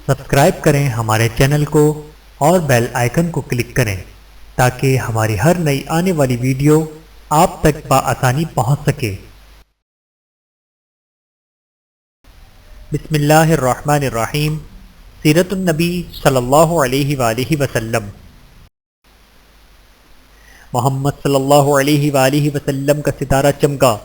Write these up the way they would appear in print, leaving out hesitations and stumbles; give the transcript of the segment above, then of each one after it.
Subscribe کریں ہمارے channel کو اور بیل آئیکن کو کلک کریں تاکہ ہماری ہر نئی آنے والی ویڈیو آپ تک بآسانی پہنچ سکے۔ بسم اللہ الرحمن الرحیم۔ سیرت النبی صلی اللہ علیہ وآلہ وسلم۔ محمد صلی اللہ علیہ وآلہ وسلم کا ستارہ چمکا۔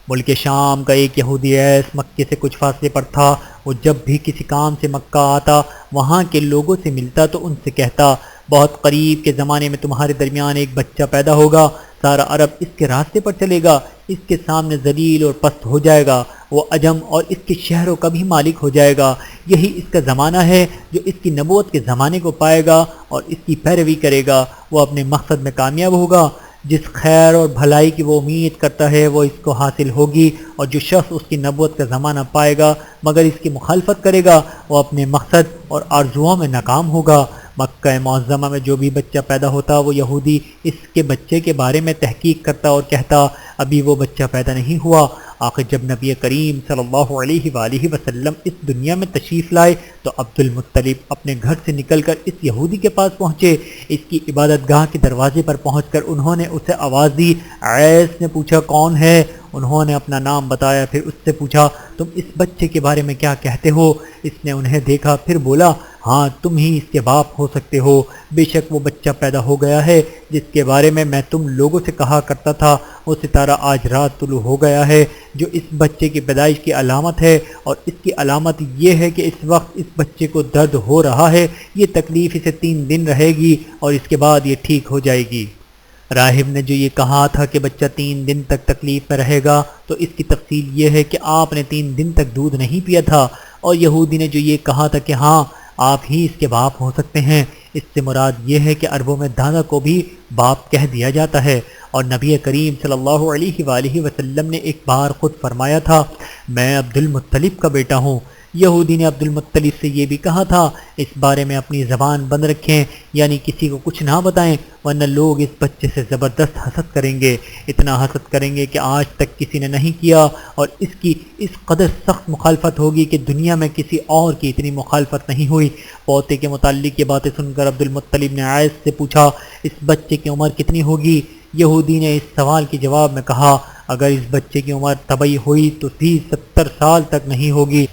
ملک شام کا ایک یہودی ایس مکے سے کچھ فاصلے پر تھا۔ وہ جب بھی کسی کام سے مکہ آتا، وہاں کے لوگوں سے ملتا تو ان سے کہتا، بہت قریب کے زمانے میں تمہارے درمیان ایک بچہ پیدا ہوگا، سارا عرب اس کے راستے پر چلے گا، اس کے سامنے ذلیل اور پست ہو جائے گا، وہ عجم اور اس کے شہروں کا بھی مالک ہو جائے گا۔ یہی اس کا زمانہ ہے جو اس کی نبوت کے زمانے کو پائے گا اور اس کی پیروی کرے گا، وہ اپنے مقصد میں کامیاب ہوگا۔ جس خیر اور بھلائی کی وہ امید کرتا ہے وہ اس کو حاصل ہوگی، اور جو شخص اس کی نبوت کا زمانہ پائے گا مگر اس کی مخالفت کرے گا وہ اپنے مقصد اور آرزوؤں میں ناکام ہوگا۔ مکہ معظمہ میں جو بھی بچہ پیدا ہوتا وہ یہودی اس کے بچے کے بارے میں تحقیق کرتا اور کہتا، ابھی وہ بچہ پیدا نہیں ہوا۔ آخر جب نبی کریم صلی اللہ علیہ وآلہ وسلم اس دنیا میں تشریف لائے تو عبد المطلب اپنے گھر سے نکل کر اس یہودی کے پاس پہنچے۔ اس کی عبادت گاہ کے دروازے پر پہنچ کر انہوں نے اسے آواز دی۔ عیس نے پوچھا، کون ہے؟ انہوں نے اپنا نام بتایا، پھر اس سے پوچھا، تم اس بچے کے بارے میں کیا کہتے ہو؟ اس نے انہیں دیکھا، پھر بولا، ہاں تم ہی اس کے باپ ہو سکتے ہو، بے شک وہ بچہ پیدا ہو گیا ہے جس کے بارے میں تم لوگوں سے کہا کرتا تھا، وہ ستارہ آج رات طلوع ہو گیا ہے جو اس بچے کی پیدائش کی علامت ہے، اور اس کی علامت یہ ہے کہ اس وقت اس بچے کو درد ہو رہا ہے، یہ تکلیف اسے 3 دن رہے گی اور اس کے بعد یہ ٹھیک ہو جائے گی۔ راہب نے جو یہ کہا تھا کہ بچہ 3 دن تک تکلیف میں رہے گا تو اس کی تفصیل یہ ہے کہ آپ نے 3 دن تک دودھ نہیں پیا تھا، اور یہودی نے جو یہ کہا تھا کہ ہاں آپ ہی اس کے باپ ہو سکتے ہیں، اس سے مراد یہ ہے کہ عربوں میں دادا کو بھی باپ کہہ دیا جاتا ہے۔ اور نبی کریم صلی اللہ علیہ وآلہ وسلم نے ایک بار خود فرمایا تھا، میں عبد المطلب کا بیٹا ہوں۔ یہودی نے عبد المطلب سے یہ بھی کہا تھا، اس بارے میں اپنی زبان بند رکھیں، یعنی کسی کو کچھ نہ بتائیں ورنہ لوگ اس بچے سے زبردست حسد کریں گے، اتنا حسد کریں گے کہ آج تک کسی نے نہیں کیا، اور اس کی اس قدر سخت مخالفت ہوگی کہ دنیا میں کسی اور کی اتنی مخالفت نہیں ہوئی۔ پوتے کے متعلق یہ باتیں سن کر عبد المطلب نے عیس سے پوچھا، اس بچے کی عمر کتنی ہوگی؟ یہودی نے اس سوال کے جواب میں کہا، اگر اس بچے کی عمر طبی ہوئی تو بھی 70 سال تک نہیں ہوگی،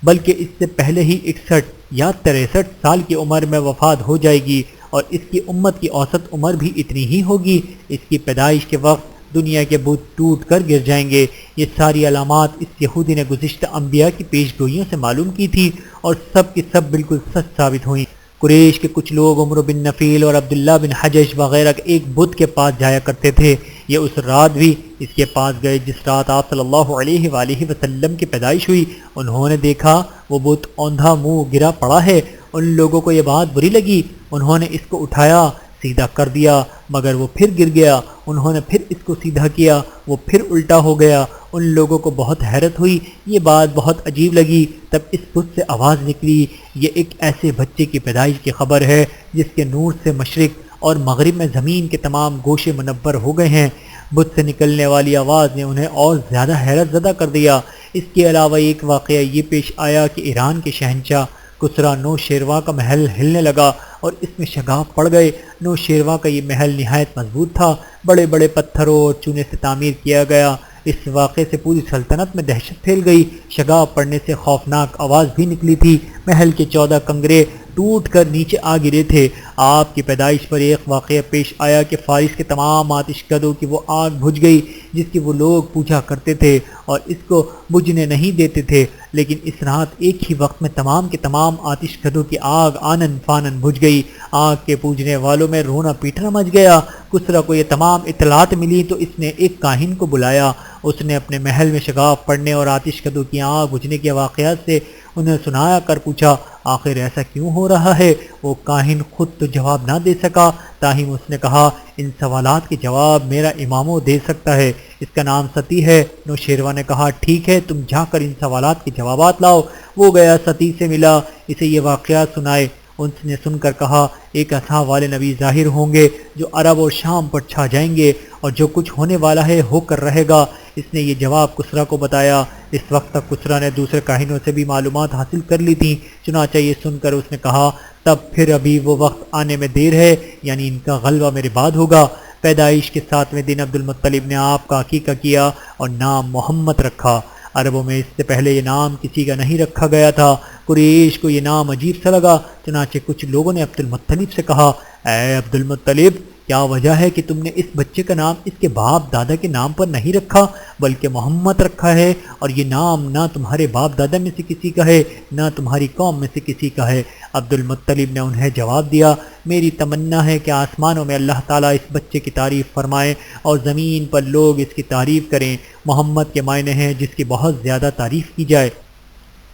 بلکہ اس سے پہلے ہی 61 یا 63 سال کی عمر میں وفات ہو جائے گی، اور اس کی امت کی اوسط عمر بھی اتنی ہی ہوگی۔ اس کی پیدائش کے وقت دنیا کے بت ٹوٹ کر گر جائیں گے۔ یہ ساری علامات اس یہودی نے گزشتہ انبیاء کی پیش گوئیوں سے معلوم کی تھی، اور سب کی سب بالکل سچ ثابت ہوئیں۔ قریش کے کچھ لوگ عمرو بن نفیل اور عبداللہ بن حجش وغیرہ کے ایک بت کے پاس جایا کرتے تھے، یہ اس رات بھی اس کے پاس گئے جس رات آپ صلی اللہ علیہ وآلہ وسلم کی پیدائش ہوئی۔ انہوں نے دیکھا وہ بت اوندھا منہ گرا پڑا ہے۔ ان لوگوں کو یہ بات بری لگی، انہوں نے اس کو اٹھایا، سیدھا کر دیا، مگر وہ پھر گر گیا۔ انہوں نے پھر اس کو سیدھا کیا، وہ پھر الٹا ہو گیا۔ ان لوگوں کو بہت حیرت ہوئی، یہ بات بہت عجیب لگی۔ تب اس بت سے آواز نکلی، یہ ایک ایسے بچے کی پیدائش کی خبر ہے جس کے نور سے مشرق اور مغرب میں زمین کے تمام گوشے منور ہو گئے ہیں۔ بت سے نکلنے والی آواز نے انہیں اور زیادہ حیرت زدہ کر دیا۔ اس کے علاوہ ایک واقعہ یہ پیش آیا کہ ایران کے شہنشاہ کسریٰ نو شیرواں کا محل ہلنے لگا اور اس میں شگاف پڑ گئے۔ نو شیرواں کا یہ محل نہایت مضبوط تھا، بڑے بڑے پتھروں اور چونے سے تعمیر کیا گیا۔ اس واقعے سے پوری سلطنت میں دہشت پھیل گئی، شگاف پڑنے سے خوفناک آواز بھی نکلی تھی، محل کے 14 کنگرے ٹوٹ کر نیچے آ گرے تھے۔ آپ کی پیدائش پر ایک واقعہ پیش آیا کہ فارس کے تمام آتش کدوں کی وہ آگ بجھ گئی جس کی وہ لوگ پوجا کرتے تھے اور اس کو بجھنے نہیں دیتے تھے، لیکن اس رات ایک ہی وقت میں تمام کے تمام آتش کدوں کی آگ آنن فانن بجھ گئی۔ آگ کے پوجنے والوں میں رونا پیٹنا مچ گیا۔ کسریٰ کو یہ تمام اطلاعات ملی تو اس نے ایک کاہن کو بلایا، اس نے اپنے محل میں شگاف پڑنے اور آتش کدوں کی آگ بجھنے کے واقعات سے انہیں سنایا کر پوچھا، آخر ایسا کیوں ہو رہا ہے؟ وہ کاہن خود تو جواب نہ دے سکا، تاہم اس نے کہا، ان سوالات کے جواب میرا امامو دے سکتا ہے، اس کا نام ستی ہے۔ نوشیروان نے کہا، ٹھیک ہے، تم جا کر ان سوالات کے جوابات لاؤ۔ وہ گیا، ستی سے ملا، اسے یہ واقعات سنائے۔ اس نے سن کر کہا، ایک اصحاب والے نبی ظاہر ہوں گے جو عرب اور شام پر چھا جائیں گے، اور جو کچھ ہونے والا ہے ہو کر رہے گا۔ اس نے یہ جواب کسریٰ کو بتایا۔ اس وقت تک کسرا نے دوسرے کاہنوں سے بھی معلومات حاصل کر لی تھیں، چنانچہ یہ سن کر اس نے کہا تب پھر ابھی وہ وقت آنے میں دیر ہے، یعنی ان کا غلبہ میرے بعد ہوگا۔ پیدائش کے 7ویں دن عبد المطلب نے آپ کا عقیقہ کیا اور نام محمد رکھا۔ عربوں میں اس سے پہلے یہ نام کسی کا نہیں رکھا گیا تھا۔ قریش کو یہ نام عجیب سا لگا، چنانچہ کچھ لوگوں نے عبد المطلب سے کہا اے عبد المطلب، کیا وجہ ہے کہ تم نے اس بچے کا نام اس کے باپ دادا کے نام پر نہیں رکھا بلکہ محمد رکھا ہے، اور یہ نام نہ تمہارے باپ دادا میں سے کسی کا ہے نہ تمہاری قوم میں سے کسی کا ہے؟ عبد المطلب نے انہیں جواب دیا میری تمنا ہے کہ آسمانوں میں اللہ تعالیٰ اس بچے کی تعریف فرمائے اور زمین پر لوگ اس کی تعریف کریں۔ محمد کے معنی ہیں جس کی بہت زیادہ تعریف کی جائے۔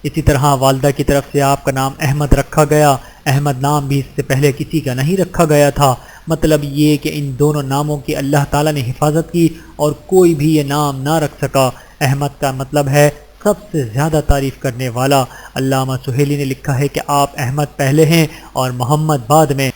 اسی طرح والدہ کی طرف سے آپ کا نام احمد رکھا گیا۔ احمد نام بھی اس سے پہلے کسی کا نہیں رکھا گیا تھا۔ مطلب یہ کہ ان دونوں ناموں کی اللہ تعالیٰ نے حفاظت کی اور کوئی بھی یہ نام نہ رکھ سکا۔ احمد کا مطلب ہے سب سے زیادہ تعریف کرنے والا۔ علامہ سہیلی نے لکھا ہے کہ آپ احمد پہلے ہیں اور محمد بعد میں،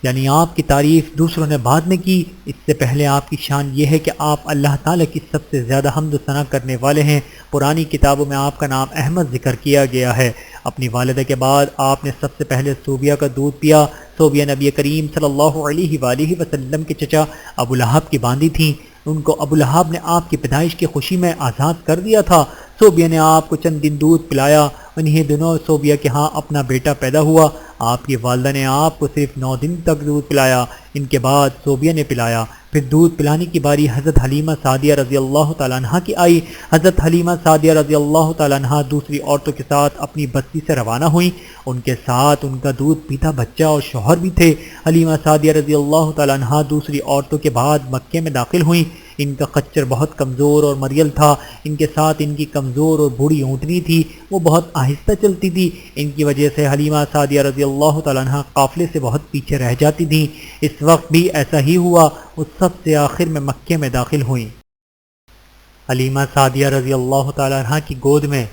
یعنی آپ کی تعریف دوسروں نے بعد میں کی۔ اس سے پہلے آپ کی شان یہ ہے کہ آپ اللہ تعالیٰ کی سب سے زیادہ حمد و ثنا کرنے والے ہیں۔ پرانی کتابوں میں آپ کا نام احمد ذکر کیا گیا ہے۔ اپنی والدہ کے بعد آپ نے سب سے پہلے صوبیہ کا دودھ پیا۔ صوبیہ نبی کریم صلی اللہ علیہ وآلہ وسلم کے چچا ابو لہب کی باندھی تھیں۔ ان کو ابو لہب نے آپ کی پیدائش کی خوشی میں آزاد کر دیا تھا۔ صوبیہ نے آپ کو چند دن دودھ پلایا۔ انہی دنوں صوبیہ کے ہاں اپنا بیٹا پیدا ہوا۔ آپ کی والدہ نے آپ کو صرف 9 دن تک دودھ پلایا۔ ان کے بعد صوبیہ نے پلایا۔ پھر دودھ پلانے کی باری حضرت حلیمہ سعدیہ رضی اللہ تعالیٰ عنہ کی آئی۔ حضرت حلیمہ سعدیہ رضی اللہ تعالیٰ عنہ دوسری عورتوں کے ساتھ اپنی بستی سے روانہ ہوئیں۔ ان کے ساتھ ان کا دودھ پیتا بچہ اور شوہر بھی تھے۔ حلیمہ سعدیہ رضی اللہ تعالیٰ عنہ دوسری عورتوں کے بعد مکے میں داخل ہوئیں۔ ان کا خچر بہت کمزور اور مریل تھا۔ ان کے ساتھ ان کی کمزور اور بوڑھی اونٹنی تھی، وہ بہت آہستہ چلتی تھی۔ ان کی وجہ سے حلیمہ سعدیہ رضی اللہ تعالیٰ عنہ قافلے سے بہت پیچھے رہ جاتی تھیں۔ اس وقت بھی ایسا ہی ہوا، وہ سب سے آخر میں مکے میں داخل ہوئیں۔ حلیمہ سعدیہ رضی اللہ تعالیٰ عنہ کی گود میں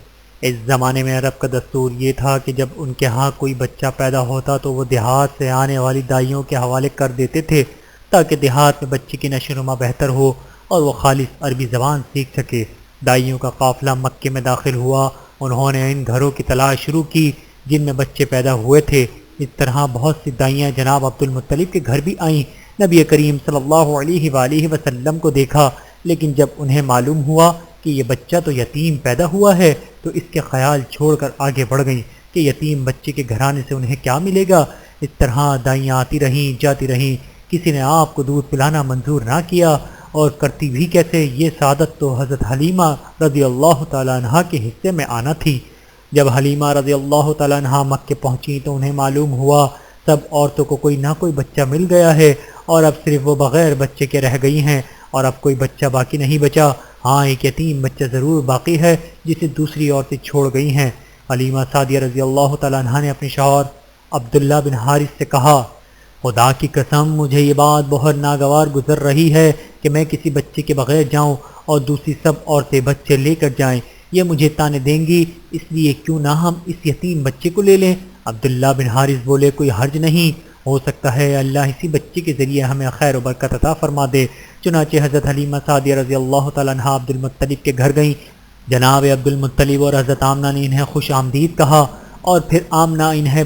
اس زمانے میں عرب کا دستور یہ تھا کہ جب ان کے ہاں کوئی بچہ پیدا ہوتا تو وہ دیہات سے آنے والی دائیوں کے حوالے کر دیتے تھے تاکہ دیہات میں بچے کی نشو و نما بہتر ہو اور وہ خالص عربی زبان سیکھ سکے۔ دائیوں کا قافلہ مکے میں داخل ہوا۔ انہوں نے ان گھروں کی تلاش شروع کی جن میں بچے پیدا ہوئے تھے۔ اس طرح بہت سی دائیاں جناب عبد المطلب کے گھر بھی آئیں۔ نبی کریم صلی اللہ علیہ وآلہ وسلم کو دیکھا، لیکن جب انہیں معلوم ہوا کہ یہ بچہ تو یتیم پیدا ہوا ہے تو اس کے خیال چھوڑ کر آگے بڑھ گئیں کہ یتیم بچے کے گھرانے سے انہیں کیا ملے گا۔ اس طرح دائیاں آتی رہیں جاتی رہیں، کسی نے آپ کو دودھ پلانا منظور نہ کیا، اور کرتی بھی کیسے؟ یہ سعادت تو حضرت حلیمہ رضی اللہ تعالیٰ عنہ کے حصے میں آنا تھی۔ جب حلیمہ رضی اللہ تعالیٰ عنہ مکے پہنچی تو انہیں معلوم ہوا سب عورتوں کو کوئی نہ کوئی بچہ مل گیا ہے اور اب صرف وہ بغیر بچے کے رہ گئی ہیں، اور اب کوئی بچہ باقی نہیں بچا۔ ہاں، ایک یتیم بچہ ضرور باقی ہے جسے دوسری عورتیں چھوڑ گئی ہیں۔ حلیمہ سعدیہ رضی اللہ تعالیٰ عنہ نے اپنے شوہر عبداللہ بن حارث سے کہا خدا کی قسم مجھے یہ بات بہت ناگوار گزر رہی ہے کہ میں کسی بچے کے بغیر جاؤں اور دوسری سب عورتیں بچے لے کر جائیں، یہ مجھے تانے دیں گی، اس لیے کیوں نہ ہم اس یتیم بچے کو لے لیں۔ عبداللہ بن حارث بولے کوئی حرج نہیں، ہو سکتا ہے اللہ اسی بچے کے ذریعے ہمیں خیر و برکت عطا فرما دے۔ چنانچہ حضرت حلیمہ سعدیہ رضی اللہ تعالیٰ عنہ عبد المطلب کے گھر گئیں۔ جناب عبد المطلب اور حضرت آمنہ نے انہیں خوش آمدید کہا، اور پھر آمنہ انہیں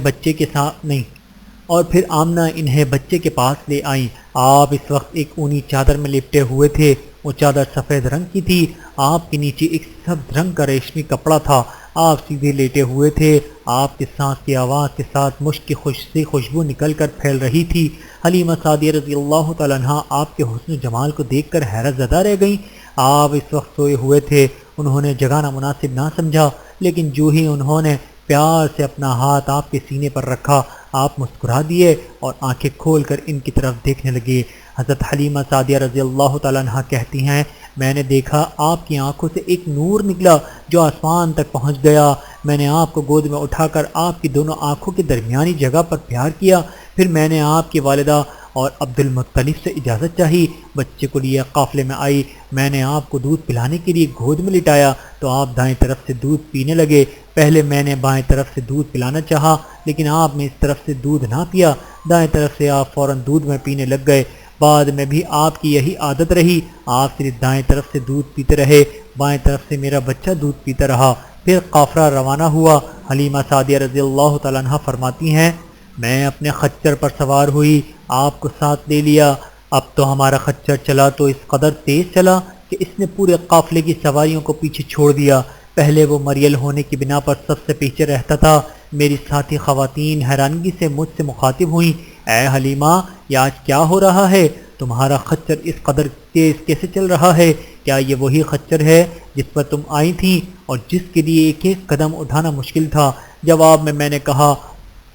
بچے کے پاس لے آئیں۔ آپ اس وقت ایک اونی چادر میں لپٹے ہوئے تھے۔ وہ چادر سفید رنگ کی تھی۔ آپ کے نیچے ایک سبز رنگ کا ریشمی کپڑا تھا۔ آپ سیدھے لیٹے ہوئے تھے۔ آپ کے سانس کی آواز کے ساتھ مشک کی خوشبو نکل کر پھیل رہی تھی۔ حلیمہ سعدیہ رضی اللہ تعالیٰ عنہ آپ کے حسن و جمال کو دیکھ کر حیرت زدہ رہ گئیں۔ آپ اس وقت سوئے ہوئے تھے۔ انہوں نے جگانا مناسب نہ سمجھا، لیکن جو ہی انہوں نے پیار سے اپنا ہاتھ آپ کے سینے پر رکھا، آپ مسکرا دیے اور آنکھیں کھول کر ان کی طرف دیکھنے لگے۔ حضرت حلیمہ سعدیہ رضی اللہ تعالیٰ عنہ کہتی ہیں میں نے دیکھا آپ کی آنکھوں سے ایک نور نکلا جو آسمان تک پہنچ گیا۔ میں نے آپ کو گود میں اٹھا کر آپ کی دونوں آنکھوں کے درمیانی جگہ پر پیار کیا۔ پھر میں نے آپ کی والدہ اور عبد المطلب سے اجازت چاہی، بچے کو لیے قافلے میں آئی۔ میں نے آپ کو دودھ پلانے کے لیے گود میں لٹایا تو آپ دائیں طرف سے دودھ پینے لگے۔ پہلے میں نے بائیں طرف سے دودھ پلانا چاہا، لیکن آپ نے اس طرف سے دودھ نہ پیا۔ دائیں طرف سے آپ فوراً دودھ میں پینے لگ گئے۔ بعد میں بھی آپ کی یہی عادت رہی، آپ صرف دائیں طرف سے دودھ پیتے رہے۔ بائیں طرف سے میرا بچہ دودھ پیتا رہا۔ پھر قافلہ روانہ ہوا۔ حلیمہ سعدیہ رضی اللہ تعالیٰ عنہ فرماتی ہیں میں اپنے خچر پر سوار ہوئی، آپ کو ساتھ لے لیا۔ اب تو ہمارا خچر چلا تو اس قدر تیز چلا کہ اس نے پورے قافلے کی سواریوں کو پیچھے چھوڑ دیا۔ پہلے وہ مریل ہونے کی بنا پر سب سے پیچھے رہتا تھا۔ میری ساتھی خواتین حیرانگی سے مجھ سے مخاطب ہوئیں، اے حلیمہ یہ آج کیا ہو رہا ہے؟ تمہارا خچر اس قدر تیز کیسے چل رہا ہے؟ کیا یہ وہی خچر ہے جس پر تم آئی تھیں اور جس کے لیے ایک ایک قدم اٹھانا مشکل تھا؟ جواب میں نے کہا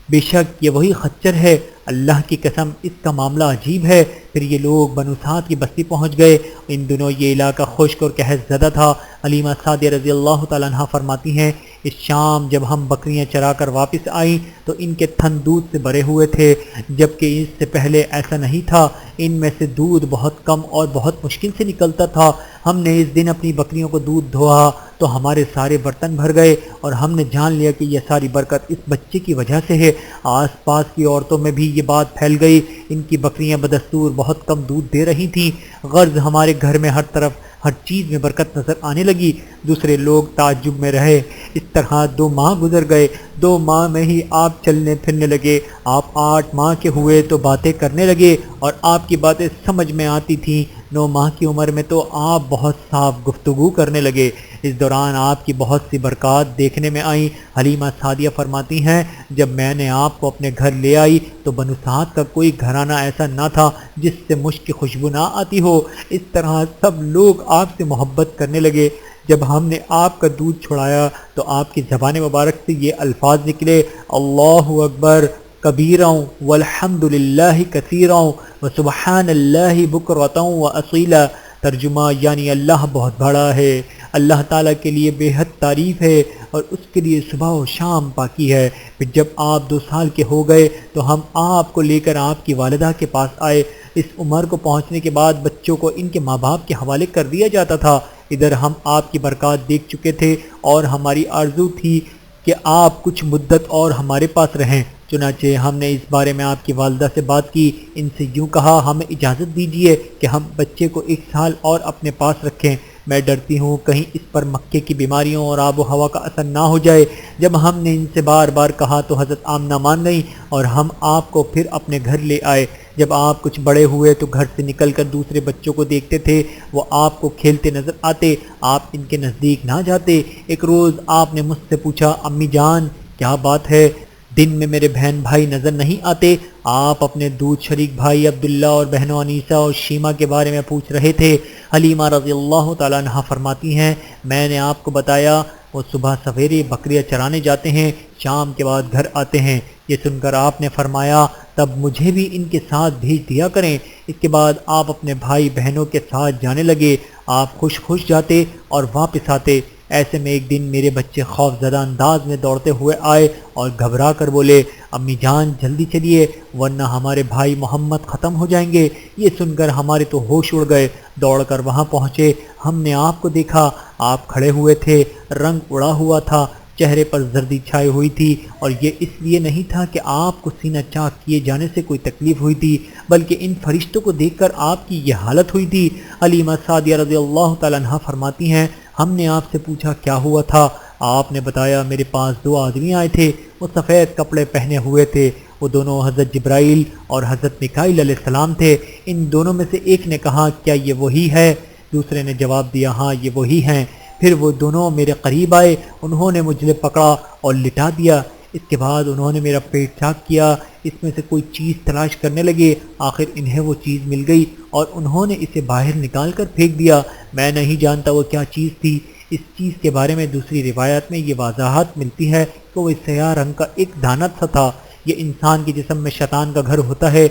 بے شک یہ وہی خچر ہے، اللہ کی قسم اس کا معاملہ عجیب ہے۔ پھر یہ لوگ بنو سعد کی بستی پہنچ گئے۔ ان دنوں یہ علاقہ خشک اور قحط زدہ تھا۔ حلیمہ سعدیہ رضی اللہ تعالیٰ عنہ فرماتی ہیں اس شام جب ہم بکریاں چرا کر واپس آئیں تو ان کے تھن دودھ سے بھرے ہوئے تھے، جبکہ اس سے پہلے ایسا نہیں تھا۔ ان میں سے دودھ بہت کم اور بہت مشکل سے نکلتا تھا۔ ہم نے اس دن اپنی بکریوں کو دودھ دھوہا تو ہمارے سارے برتن بھر گئے اور ہم نے جان لیا کہ یہ ساری برکت اس بچے کی وجہ سے ہے۔ آس پاس کی عورتوں میں بھی یہ بات پھیل گئی، ان کی بکریاں بدستور بہت کم دودھ دے رہی تھیں، غرض ہمارے گھر میں ہر طرف ہر چیز میں برکت نظر آنے لگی۔ دوسرے لوگ تعجب میں رہے۔ اس طرح 2 ماہ گزر گئے۔ 2 ماہ میں ہی آپ چلنے پھرنے لگے۔ آپ 8 ماہ کے ہوئے تو باتیں کرنے لگے اور آپ کی باتیں سمجھ میں آتی تھیں۔ 9 ماہ کی عمر میں تو آپ بہت صاف گفتگو کرنے لگے۔ اس دوران آپ کی بہت سی برکات دیکھنے میں آئیں۔ حلیمہ سعدیہ فرماتی ہیں جب میں نے آپ کو اپنے گھر لے آئی تو بنو سعد کا کوئی گھرانہ ایسا نہ تھا جس سے مشک کی خوشبو نہ آتی ہو۔ اس طرح سب لوگ آپ سے محبت کرنے لگے۔ جب ہم نے آپ کا دودھ چھڑایا تو آپ کی زبان مبارک سے یہ الفاظ نکلے، اللہ اکبر کبیرا والحمد للہ کثیرا وسبحان اللہ بکرۃ واصیلا۔ ترجمہ یعنی اللہ بہت بڑا ہے، اللہ تعالیٰ کے لیے بے حد تعریف ہے اور اس کے لیے صبح و شام پاکی ہے۔ پھر جب آپ 2 سال کے ہو گئے تو ہم آپ کو لے کر آپ کی والدہ کے پاس آئے۔ اس عمر کو پہنچنے کے بعد بچوں کو ان کے ماں باپ کے حوالے کر دیا جاتا تھا۔ ادھر ہم آپ کی برکات دیکھ چکے تھے اور ہماری آرزو تھی کہ آپ کچھ مدت اور ہمارے پاس رہیں۔ چنانچہ ہم نے اس بارے میں آپ کی والدہ سے بات کی، ان سے یوں کہا ہمیں اجازت دیجیے کہ ہم بچے کو 1 سال اور اپنے پاس رکھیں، میں ڈرتی ہوں کہیں اس پر مکے کی بیماریوں اور آب و ہوا کا اثر نہ ہو جائے۔ جب ہم نے ان سے بار بار کہا تو حضرت آمنہ مان گئیں اور ہم آپ کو پھر اپنے گھر لے آئے۔ جب آپ کچھ بڑے ہوئے تو گھر سے نکل کر دوسرے بچوں کو دیکھتے تھے، وہ آپ کو کھیلتے نظر آتے، آپ ان کے نزدیک نہ جاتے۔ ایک روز آپ نے مجھ سے پوچھا امی جان کیا بات ہے، دن میں میرے بہن بھائی نظر نہیں آتے؟ آپ اپنے دودھ شریک بھائی عبداللہ اور بہنوں انیسہ اور شیمہ کے بارے میں پوچھ رہے تھے۔ حلیمہ رضی اللہ تعالیٰ عنہ فرماتی ہیں میں نے آپ کو بتایا وہ صبح سویرے بکریاں چرانے جاتے ہیں، شام کے بعد گھر آتے ہیں۔ یہ سن کر آپ نے فرمایا تب مجھے بھی ان کے ساتھ بھیج دیا کریں۔ اس کے بعد آپ اپنے بھائی بہنوں کے ساتھ جانے لگے۔ آپ خوش جاتے اور واپس آتے۔ ایسے میں ایک دن میرے بچے خوف زدہ انداز میں دوڑتے ہوئے آئے اور گھبرا کر بولے امی جان جلدی چلیے ورنہ ہمارے بھائی محمد ختم ہو جائیں گے۔ یہ سن کر ہمارے تو ہوش اڑ گئے۔ دوڑ کر وہاں پہنچے، ہم نے آپ کو دیکھا، آپ کھڑے ہوئے تھے، رنگ اڑا ہوا تھا، چہرے پر زردی چھائی ہوئی تھی، اور یہ اس لیے نہیں تھا کہ آپ کو سینہ چاک کیے جانے سے کوئی تکلیف ہوئی تھی بلکہ ان فرشتوں کو دیکھ کر آپ کی یہ حالت ہوئی تھی۔ حلیمہ سعدیہ رضی اللہ تعالیٰ عنہ فرماتی ہیں ہم نے آپ سے پوچھا کیا ہوا تھا؟ آپ نے بتایا میرے پاس 2 آدمی آئے تھے، وہ سفید کپڑے پہنے ہوئے تھے، وہ دونوں حضرت جبرائیل اور حضرت میکائیل علیہ السلام تھے۔ ان دونوں میں سے ایک نے کہا کیا یہ وہی ہے؟ دوسرے نے جواب دیا ہاں یہ وہی ہیں۔ پھر وہ دونوں میرے قریب آئے، انہوں نے مجھے پکڑا اور لٹا دیا۔ اس کے بعد انہوں نے میرا پیٹ چاک کیا، اس میں سے کوئی چیز تلاش کرنے لگے، آخر انہیں وہ چیز مل گئی اور انہوں نے اسے باہر نکال کر پھینک دیا۔ میں نہیں جانتا وہ کیا چیز تھی۔ اس چیز کے بارے میں دوسری روایت میں یہ وضاحت ملتی ہے کہ وہ سیاہ رنگ کا ایک دانہ سا تھا۔ یہ انسان کے جسم میں شیطان کا گھر ہوتا ہے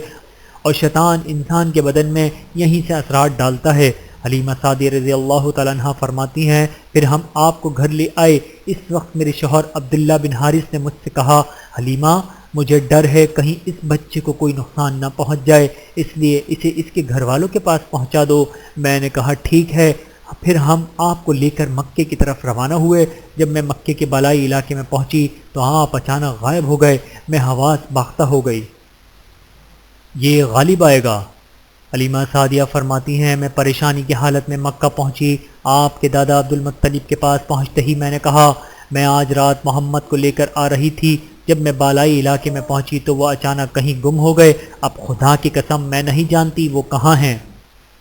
اور شیطان انسان کے بدن میں یہیں سے اثرات ڈالتا ہے۔ حلیمہ سعدیہ رضی اللہ تعالیٰ عنہ فرماتی ہیں پھر ہم آپ کو گھر لے آئے۔ اس وقت میرے شوہر عبداللہ بن حارث نے مجھ سے کہا حلیمہ مجھے ڈر ہے کہیں اس بچے کو کوئی نقصان نہ پہنچ جائے، اس لیے اسے اس کے گھر والوں کے پاس پہنچا دو۔ میں نے کہا ٹھیک ہے۔ پھر ہم آپ کو لے کر مکے کی طرف روانہ ہوئے۔ جب میں مکے کے بالائی علاقے میں پہنچی تو آپ اچانک غائب ہو گئے، میں حواس باختہ ہو گئی۔ یہ غالب آئے گا۔ حلیمہ سعدیہ فرماتی ہیں میں پریشانی کی حالت میں مکہ پہنچی آپ کے دادا عبد المطلب کے پاس پہنچتے ہی میں نے کہا میں آج رات محمد کو لے کر آ رہی تھی، جب میں بالائی علاقے میں پہنچی تو وہ اچانک کہیں گم ہو گئے، اب خدا کی قسم میں نہیں جانتی وہ کہاں ہیں۔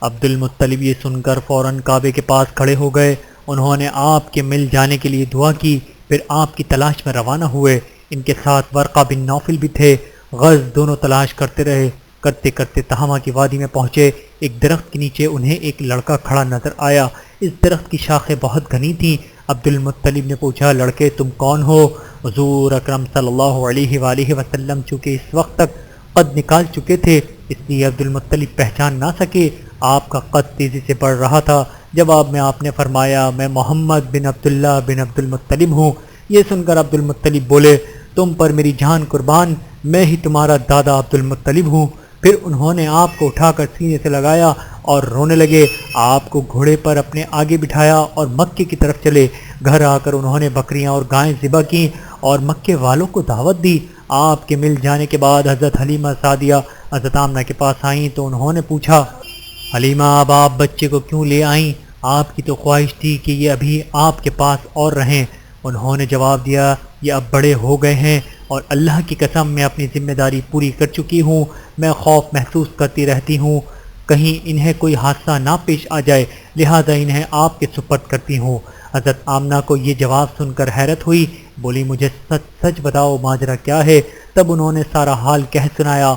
عبد المطلب یہ سن کر فوراً کعبے کے پاس کھڑے ہو گئے، انہوں نے آپ کے مل جانے کے لیے دعا کی، پھر آپ کی تلاش میں روانہ ہوئے۔ ان کے ساتھ ورقہ بن نوفل بھی تھے۔ غرض دونوں تلاش کرتے رہے، کرتے کرتے تہامہ کی وادی میں پہنچے۔ ایک درخت کے نیچے انہیں ایک لڑکا کھڑا نظر آیا۔ اس درخت کی شاخیں بہت گھنی تھیں۔ عبد المطلب نے پوچھا لڑکے تم کون ہو؟ حضور اکرم صلی اللہ علیہ وآلہ وسلم چونکہ اس وقت تک قد نکال چکے تھے اس لیے عبد المطلب پہچان نہ سکے۔ آپ کا قد تیزی سے بڑھ رہا تھا۔ جواب میں آپ نے فرمایا میں محمد بن عبداللہ بن عبد المطلب ہوں۔ یہ سن کر عبد المطلب بولے تم پر میری جان قربان، میں ہی تمہارا دادا عبد المطلب ہوں۔ پھر انہوں نے آپ کو اٹھا کر سینے سے لگایا اور رونے لگے۔ آپ کو گھوڑے پر اپنے آگے بٹھایا اور مکے کی طرف چلے۔ گھر آ کر انہوں نے بکریاں اور گائیں ذبح کیں اور مکے والوں کو دعوت دی۔ آپ کے مل جانے کے بعد حضرت حلیمہ سعدیہ حضرت آمنہ کے پاس آئیں تو انہوں نے پوچھا حلیمہ اب آپ بچے کو کیوں لے آئیں؟ آپ کی تو خواہش تھی کہ یہ ابھی آپ کے پاس اور رہیں۔ انہوں نے جواب دیا یہ اب بڑے ہو گئے ہیں اور اللہ کی قسم میں اپنی ذمہ داری پوری کر چکی ہوں۔ میں خوف محسوس کرتی رہتی ہوں کہیں انہیں کوئی حادثہ نہ پیش آ جائے، لہذا انہیں آپ کے سپرد کرتی ہوں۔ حضرت آمنہ کو یہ جواب سن کر حیرت ہوئی، بولی مجھے سچ سچ بتاؤ ماجرا کیا ہے؟ تب انہوں نے سارا حال کہہ سنایا۔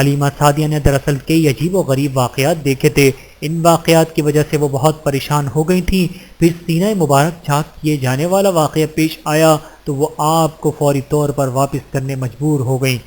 حلیمہ سعدیہ نے دراصل کئی عجیب و غریب واقعات دیکھے تھے، ان واقعات کی وجہ سے وہ بہت پریشان ہو گئی تھیں۔ پھر سینہ مبارک چاک کیے جانے والا واقعہ پیش آیا تو وہ آپ کو فوری طور پر واپس کرنے مجبور ہو گئیں۔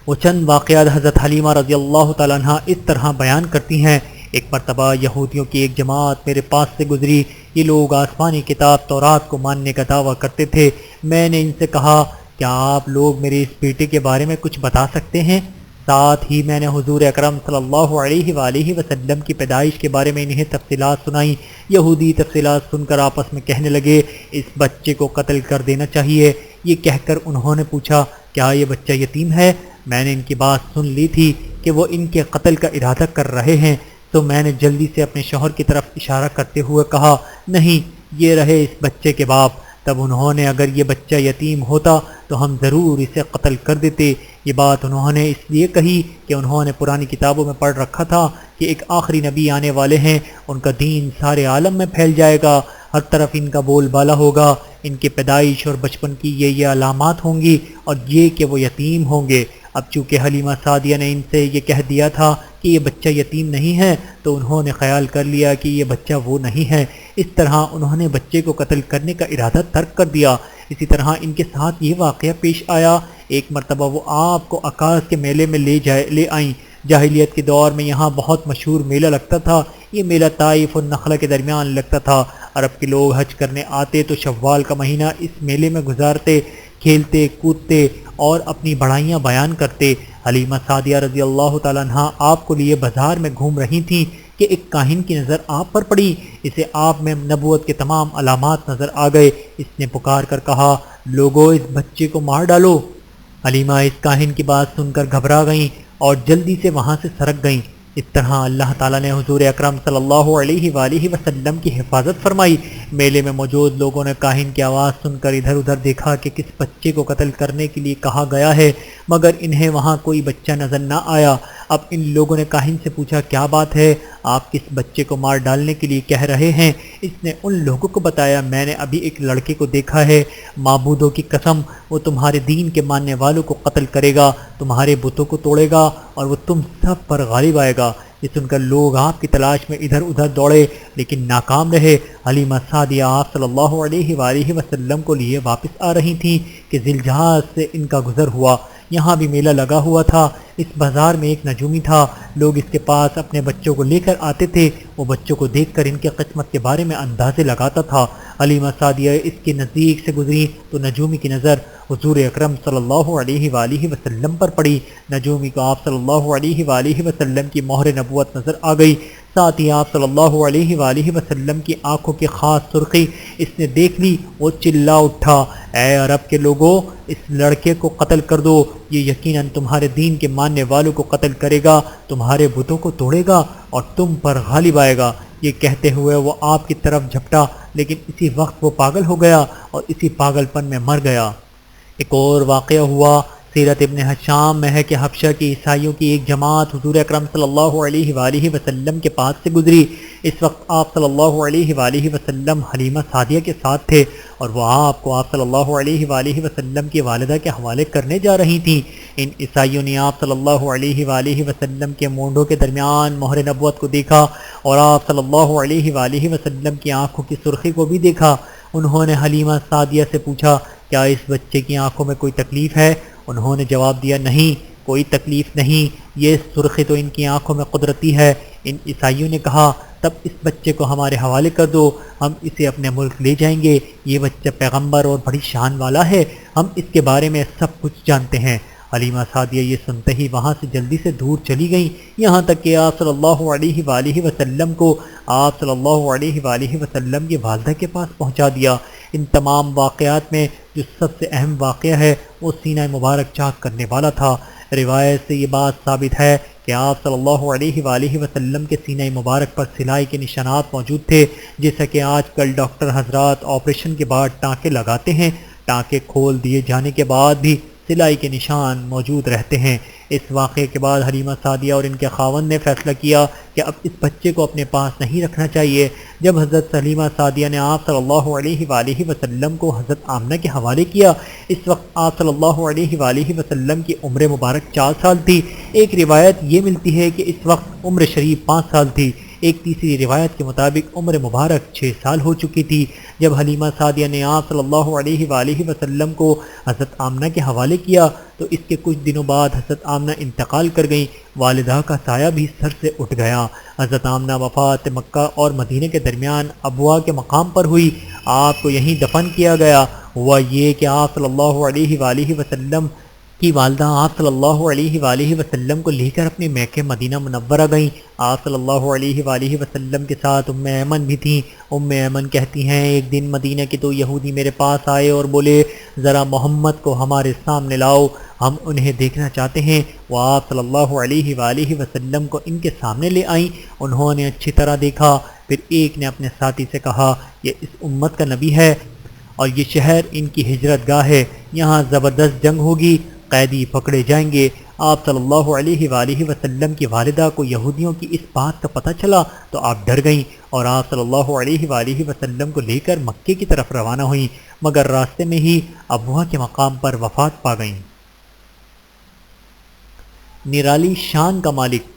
وہ چند واقعات حضرت حلیمہ رضی اللہ تعالیٰ عنہ اس طرح بیان کرتی ہیں ایک مرتبہ یہودیوں کی ایک جماعت میرے پاس سے گزری۔ یہ لوگ آسمانی کتاب تورات کو ماننے کا دعویٰ کرتے تھے۔ میں نے ان سے کہا کیا آپ لوگ میرے اس بیٹے کے بارے میں کچھ بتا سکتے ہیں؟ ساتھ ہی میں نے حضور اکرم صلی اللہ علیہ وآلہ وسلم کی پیدائش کے بارے میں انہیں تفصیلات سنائیں۔ یہودی تفصیلات سن کر آپس میں کہنے لگے اس بچے کو قتل کر دینا چاہیے۔ یہ کہہ کر انہوں نے پوچھا کیا یہ بچہ یتیم ہے؟ میں نے ان کی بات سن لی تھی کہ وہ ان کے قتل کا ارادہ کر رہے ہیں، تو میں نے جلدی سے اپنے شوہر کی طرف اشارہ کرتے ہوئے کہا نہیں یہ رہے اس بچے کے باپ۔ تب انہوں نے اگر یہ بچہ یتیم ہوتا تو ہم ضرور اسے قتل کر دیتے۔ یہ بات انہوں نے اس لیے کہی کہ انہوں نے پرانی کتابوں میں پڑھ رکھا تھا کہ ایک آخری نبی آنے والے ہیں، ان کا دین سارے عالم میں پھیل جائے گا، ہر طرف ان کا بول بالا ہوگا، ان کی پیدائش اور بچپن کی یہ علامات ہوں گی اور یہ کہ وہ یتیم ہوں گے۔ اب چونکہ حلیمہ سعدیہ نے ان سے یہ کہہ دیا تھا کہ یہ بچہ یتیم نہیں ہے تو انہوں نے خیال کر لیا کہ یہ بچہ وہ نہیں ہے۔ اس طرح انہوں نے بچے کو قتل کرنے کا ارادہ ترک کر دیا۔ اسی طرح ان کے ساتھ یہ واقعہ پیش آیا، ایک مرتبہ وہ آپ کو عکاظ کے میلے میں لے آئیں۔ جاہلیت کے دور میں یہاں بہت مشہور میلہ لگتا تھا۔ یہ میلہ طائف اور نخلہ کے درمیان لگتا تھا۔ عرب کے لوگ حج کرنے آتے تو شوال کا مہینہ اس میلے میں گزارتے، کھیلتے کودتے اور اپنی بڑائیاں بیان کرتے۔ حلیمہ سعدیہ رضی اللہ تعالیٰ عنہ آپ کو لیے بازار میں گھوم رہی تھیں کہ ایک کاہن کی نظر آپ پر پڑی۔ اسے آپ میں نبوت کے تمام علامات نظر آ گئے۔ اس نے پکار کر کہا لوگو اس بچے کو مار ڈالو۔ حلیمہ اس کاہن کی بات سن کر گھبرا گئیں اور جلدی سے وہاں سے سرک گئیں۔ اس طرح اللہ تعالیٰ نے حضور اکرم صلی اللہ علیہ وآلہ وسلم کی حفاظت فرمائی۔ میلے میں موجود لوگوں نے کاہن کی آواز سن کر ادھر ادھر دیکھا کہ کس بچے کو قتل کرنے کے لیے کہا گیا ہے، مگر انہیں وہاں کوئی بچہ نظر نہ آیا۔ اب ان لوگوں نے کاہن سے پوچھا کیا بات ہے، آپ کس بچے کو مار ڈالنے کے لیے کہہ رہے ہیں؟ اس نے ان لوگوں کو بتایا میں نے ابھی ایک لڑکے کو دیکھا ہے، معبودوں کی قسم وہ تمہارے دین کے ماننے والوں کو قتل کرے گا، تمہارے بتوں کو توڑے گا اور وہ تم سب پر غالب آئے گا۔ یہ سن کر لوگ آپ کی تلاش میں ادھر ادھر دوڑے لیکن ناکام رہے۔ حلیمہ سعدیہ آپ صلی اللہ علیہ وآلہ وسلم کو لیے واپس آ رہی تھیں کہ ذی الجحاظ سے ان کا گزر ہوا۔ یہاں بھی میلہ لگا ہوا تھا۔ اس بازار میں ایک نجومی تھا، لوگ اس کے پاس اپنے بچوں کو لے کر آتے تھے۔ وہ بچوں کو دیکھ کر ان کے قسمت کے بارے میں اندازے لگاتا تھا۔ حلیمہ سعدیہ اس کے نزدیک سے گزری تو نجومی کی نظر حضور اکرم صلی اللہ علیہ وآلہ وسلم پر پڑی۔ نجومی کو آپ صلی اللہ علیہ وآلہ وسلم کی مہر نبوت نظر آ گئی، ساتھ ہی آپ صلی اللہ علیہ وآلہ وسلم کی آنکھوں کی خاص سرخی اس نے دیکھ لی۔ وہ چلا اٹھا اے عرب کے لوگوں اس لڑکے کو قتل کر دو، یہ یقیناً تمہارے دین کے ماننے والوں کو قتل کرے گا، تمہارے بتوں کو توڑے گا اور تم پر غالب آئے گا۔ یہ کہتے ہوئے وہ آپ کی طرف جھپٹا، لیکن اسی وقت وہ پاگل ہو گیا اور اسی پاگل پن میں مر گیا۔ ایک اور واقعہ ہوا سیرت ابن حشام میں ہے کہ حبشہ کی عیسائیوں کی ایک جماعت حضور اکرم صلی اللہ علیہ وآلہ وسلم کے پاس سے گزری۔ اس وقت آپ صلی اللہ علیہ وآلہ وسلم حلیمہ سعدیہ کے ساتھ تھے اور وہ آپ کو آپ صلی اللہ علیہ وآلہ وسلم کی والدہ کے حوالے کرنے جا رہی تھیں۔ ان عیسائیوں نے آپ صلی اللہ علیہ وآلہ وسلم کے مونڈوں کے درمیان مہر نبوت کو دیکھا اور آپ صلی اللہ علیہ وآلہ وسلم کی آنکھوں کی سرخی کو بھی دیکھا۔ انہوں نے حلیمہ سعدیہ سے پوچھا، کیا اس بچے کی آنکھوں میں کوئی تکلیف ہے؟ انہوں نے جواب دیا، نہیں، کوئی تکلیف نہیں، یہ سرخی تو ان کی آنکھوں میں قدرتی ہے۔ ان عیسائیوں نے کہا، تب اس بچے کو ہمارے حوالے کر دو، ہم اسے اپنے ملک لے جائیں گے، یہ بچہ پیغمبر اور بڑی شان والا ہے، ہم اس کے بارے میں سب کچھ جانتے ہیں۔ حلیمہ سعدیہ یہ سنتے ہی وہاں سے جلدی سے دور چلی گئیں، یہاں تک کہ آپ صلی اللہ علیہ وآلہ وسلم کو آپ صلی اللہ علیہ وآلہ وسلم کی والدہ کے پاس پہنچا دیا۔ ان تمام واقعات میں جو سب سے اہم واقعہ ہے وہ سینہ مبارک چاک کرنے والا تھا۔ روایت سے یہ بات ثابت ہے کہ آپ صلی اللہ علیہ وآلہ وسلم کے سینہ مبارک پر سلائی کے نشانات موجود تھے، جیسا کہ آج کل ڈاکٹر حضرات آپریشن کے بعد ٹانکے لگاتے ہیں، ٹانکے کھول دیے جانے کے بعد بھی سلائی کے نشان موجود رہتے ہیں۔ اس واقعے کے بعد حلیمہ سعدیہ اور ان کے خاوند نے فیصلہ کیا کہ اب اس بچے کو اپنے پاس نہیں رکھنا چاہیے۔ جب حضرت حلیمہ سعدیہ نے آپ صلی اللہ علیہ وآلہ وسلم کو حضرت آمنہ کے حوالے کیا، اس وقت آپ صلی اللہ علیہ وآلہ وسلم کی عمر مبارک 4 سال تھی۔ ایک روایت یہ ملتی ہے کہ اس وقت عمر شریف 5 سال تھی، ایک تیسری روایت کے مطابق عمر مبارک 6 سال ہو چکی تھی۔ جب حلیمہ سعدیہ نے آپ صلی اللہ علیہ وآلہ وسلم کو حضرت آمنہ کے حوالے کیا تو اس کے کچھ دنوں بعد حضرت آمنہ انتقال کر گئیں، والدہ کا سایہ بھی سر سے اٹھ گیا۔ حضرت آمنہ وفات مکہ اور مدینہ کے درمیان ابوا کے مقام پر ہوئی، آپ کو یہیں دفن کیا گیا۔ ہوا یہ کہ آپ صلی اللہ علیہ وآلہ وسلم کی والدہ آپ صلی اللہ علیہ وآلہ وسلم کو لے کر اپنے میکے مدینہ منورہ گئیں۔ آپ صلی اللہ علیہ وآلہ وسلم کے ساتھ ام ایمن بھی تھیں۔ ام ایمن کہتی ہیں، ایک دن مدینہ کے 2 یہودی میرے پاس آئے اور بولے، ذرا محمد کو ہمارے سامنے لاؤ، ہم انہیں دیکھنا چاہتے ہیں۔ وہ آپ صلی اللہ علیہ وآلہ وسلم کو ان کے سامنے لے آئیں۔ انہوں نے اچھی طرح دیکھا، پھر ایک نے اپنے ساتھی سے کہا، یہ اس امت کا نبی ہے اور یہ شہر ان کی ہجرت گاہ ہے، یہاں زبردست جنگ ہوگی، قیدی پکڑے جائیں گے۔ آپ صلی اللہ علیہ وآلہ وسلم کی والدہ کو یہودیوں کی اس بات کا پتہ چلا تو آپ ڈر گئیں اور آپ صلی اللہ علیہ وآلہ وسلم کو لے کر مکے کی طرف روانہ ہوئیں، مگر راستے میں ہی ابوا کے مقام پر وفات پا گئیں۔ نرالی شان کا مالک۔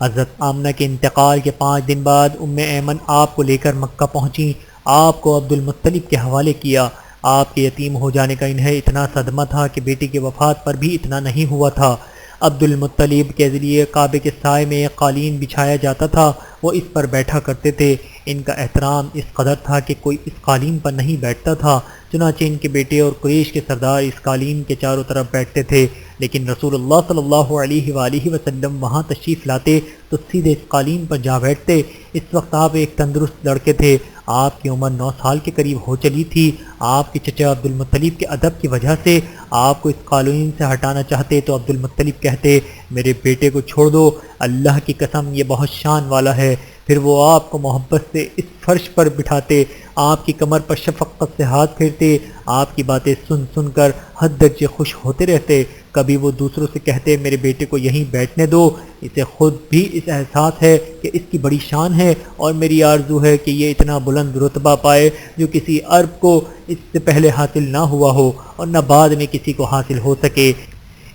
حضرت آمنہ کے انتقال کے 5 دن بعد ام ایمن آپ کو لے کر مکہ پہنچیں، آپ کو عبد المطلب کے حوالے کیا۔ آپ کے یتیم ہو جانے کا انہیں اتنا صدمہ تھا کہ بیٹی کی وفات پر بھی اتنا نہیں ہوا تھا۔ عبد المطلب کے ذریعے کعبے کے سائے میں ایک قالین بچھایا جاتا تھا، وہ اس پر بیٹھا کرتے تھے۔ ان کا احترام اس قدر تھا کہ کوئی اس قالین پر نہیں بیٹھتا تھا، چنانچہ ان کے بیٹے اور قریش کے سردار اس قالین کے چاروں طرف بیٹھتے تھے، لیکن رسول اللہ صلی اللہ علیہ وآلہ وسلم وہاں تشریف لاتے تو سیدھے اس قالین پر جا بیٹھتے۔ اس وقت آپ ایک تندرست لڑکے تھے، آپ کی عمر 9 سال کے قریب ہو چلی تھی۔ آپ کے چچا عبد المطلب کے ادب کی وجہ سے آپ کو اس قالین سے ہٹانا چاہتے تو عبد المطلب کہتے، میرے بیٹے کو چھوڑ دو، اللہ کی قسم یہ بہت شان والا ہے۔ پھر وہ آپ کو محبت سے اس فرش پر بٹھاتے، آپ کی کمر پر شفقت سے ہاتھ پھیرتے، آپ کی باتیں سن سن کر حد درجے خوش ہوتے رہتے۔ کبھی وہ دوسروں سے کہتے، میرے بیٹے کو یہیں بیٹھنے دو، اسے خود بھی اس احساس ہے کہ اس کی بڑی شان ہے اور میری آرزو ہے کہ یہ اتنا بلند رتبہ پائے جو کسی عرب کو اس سے پہلے حاصل نہ ہوا ہو اور نہ بعد میں کسی کو حاصل ہو سکے۔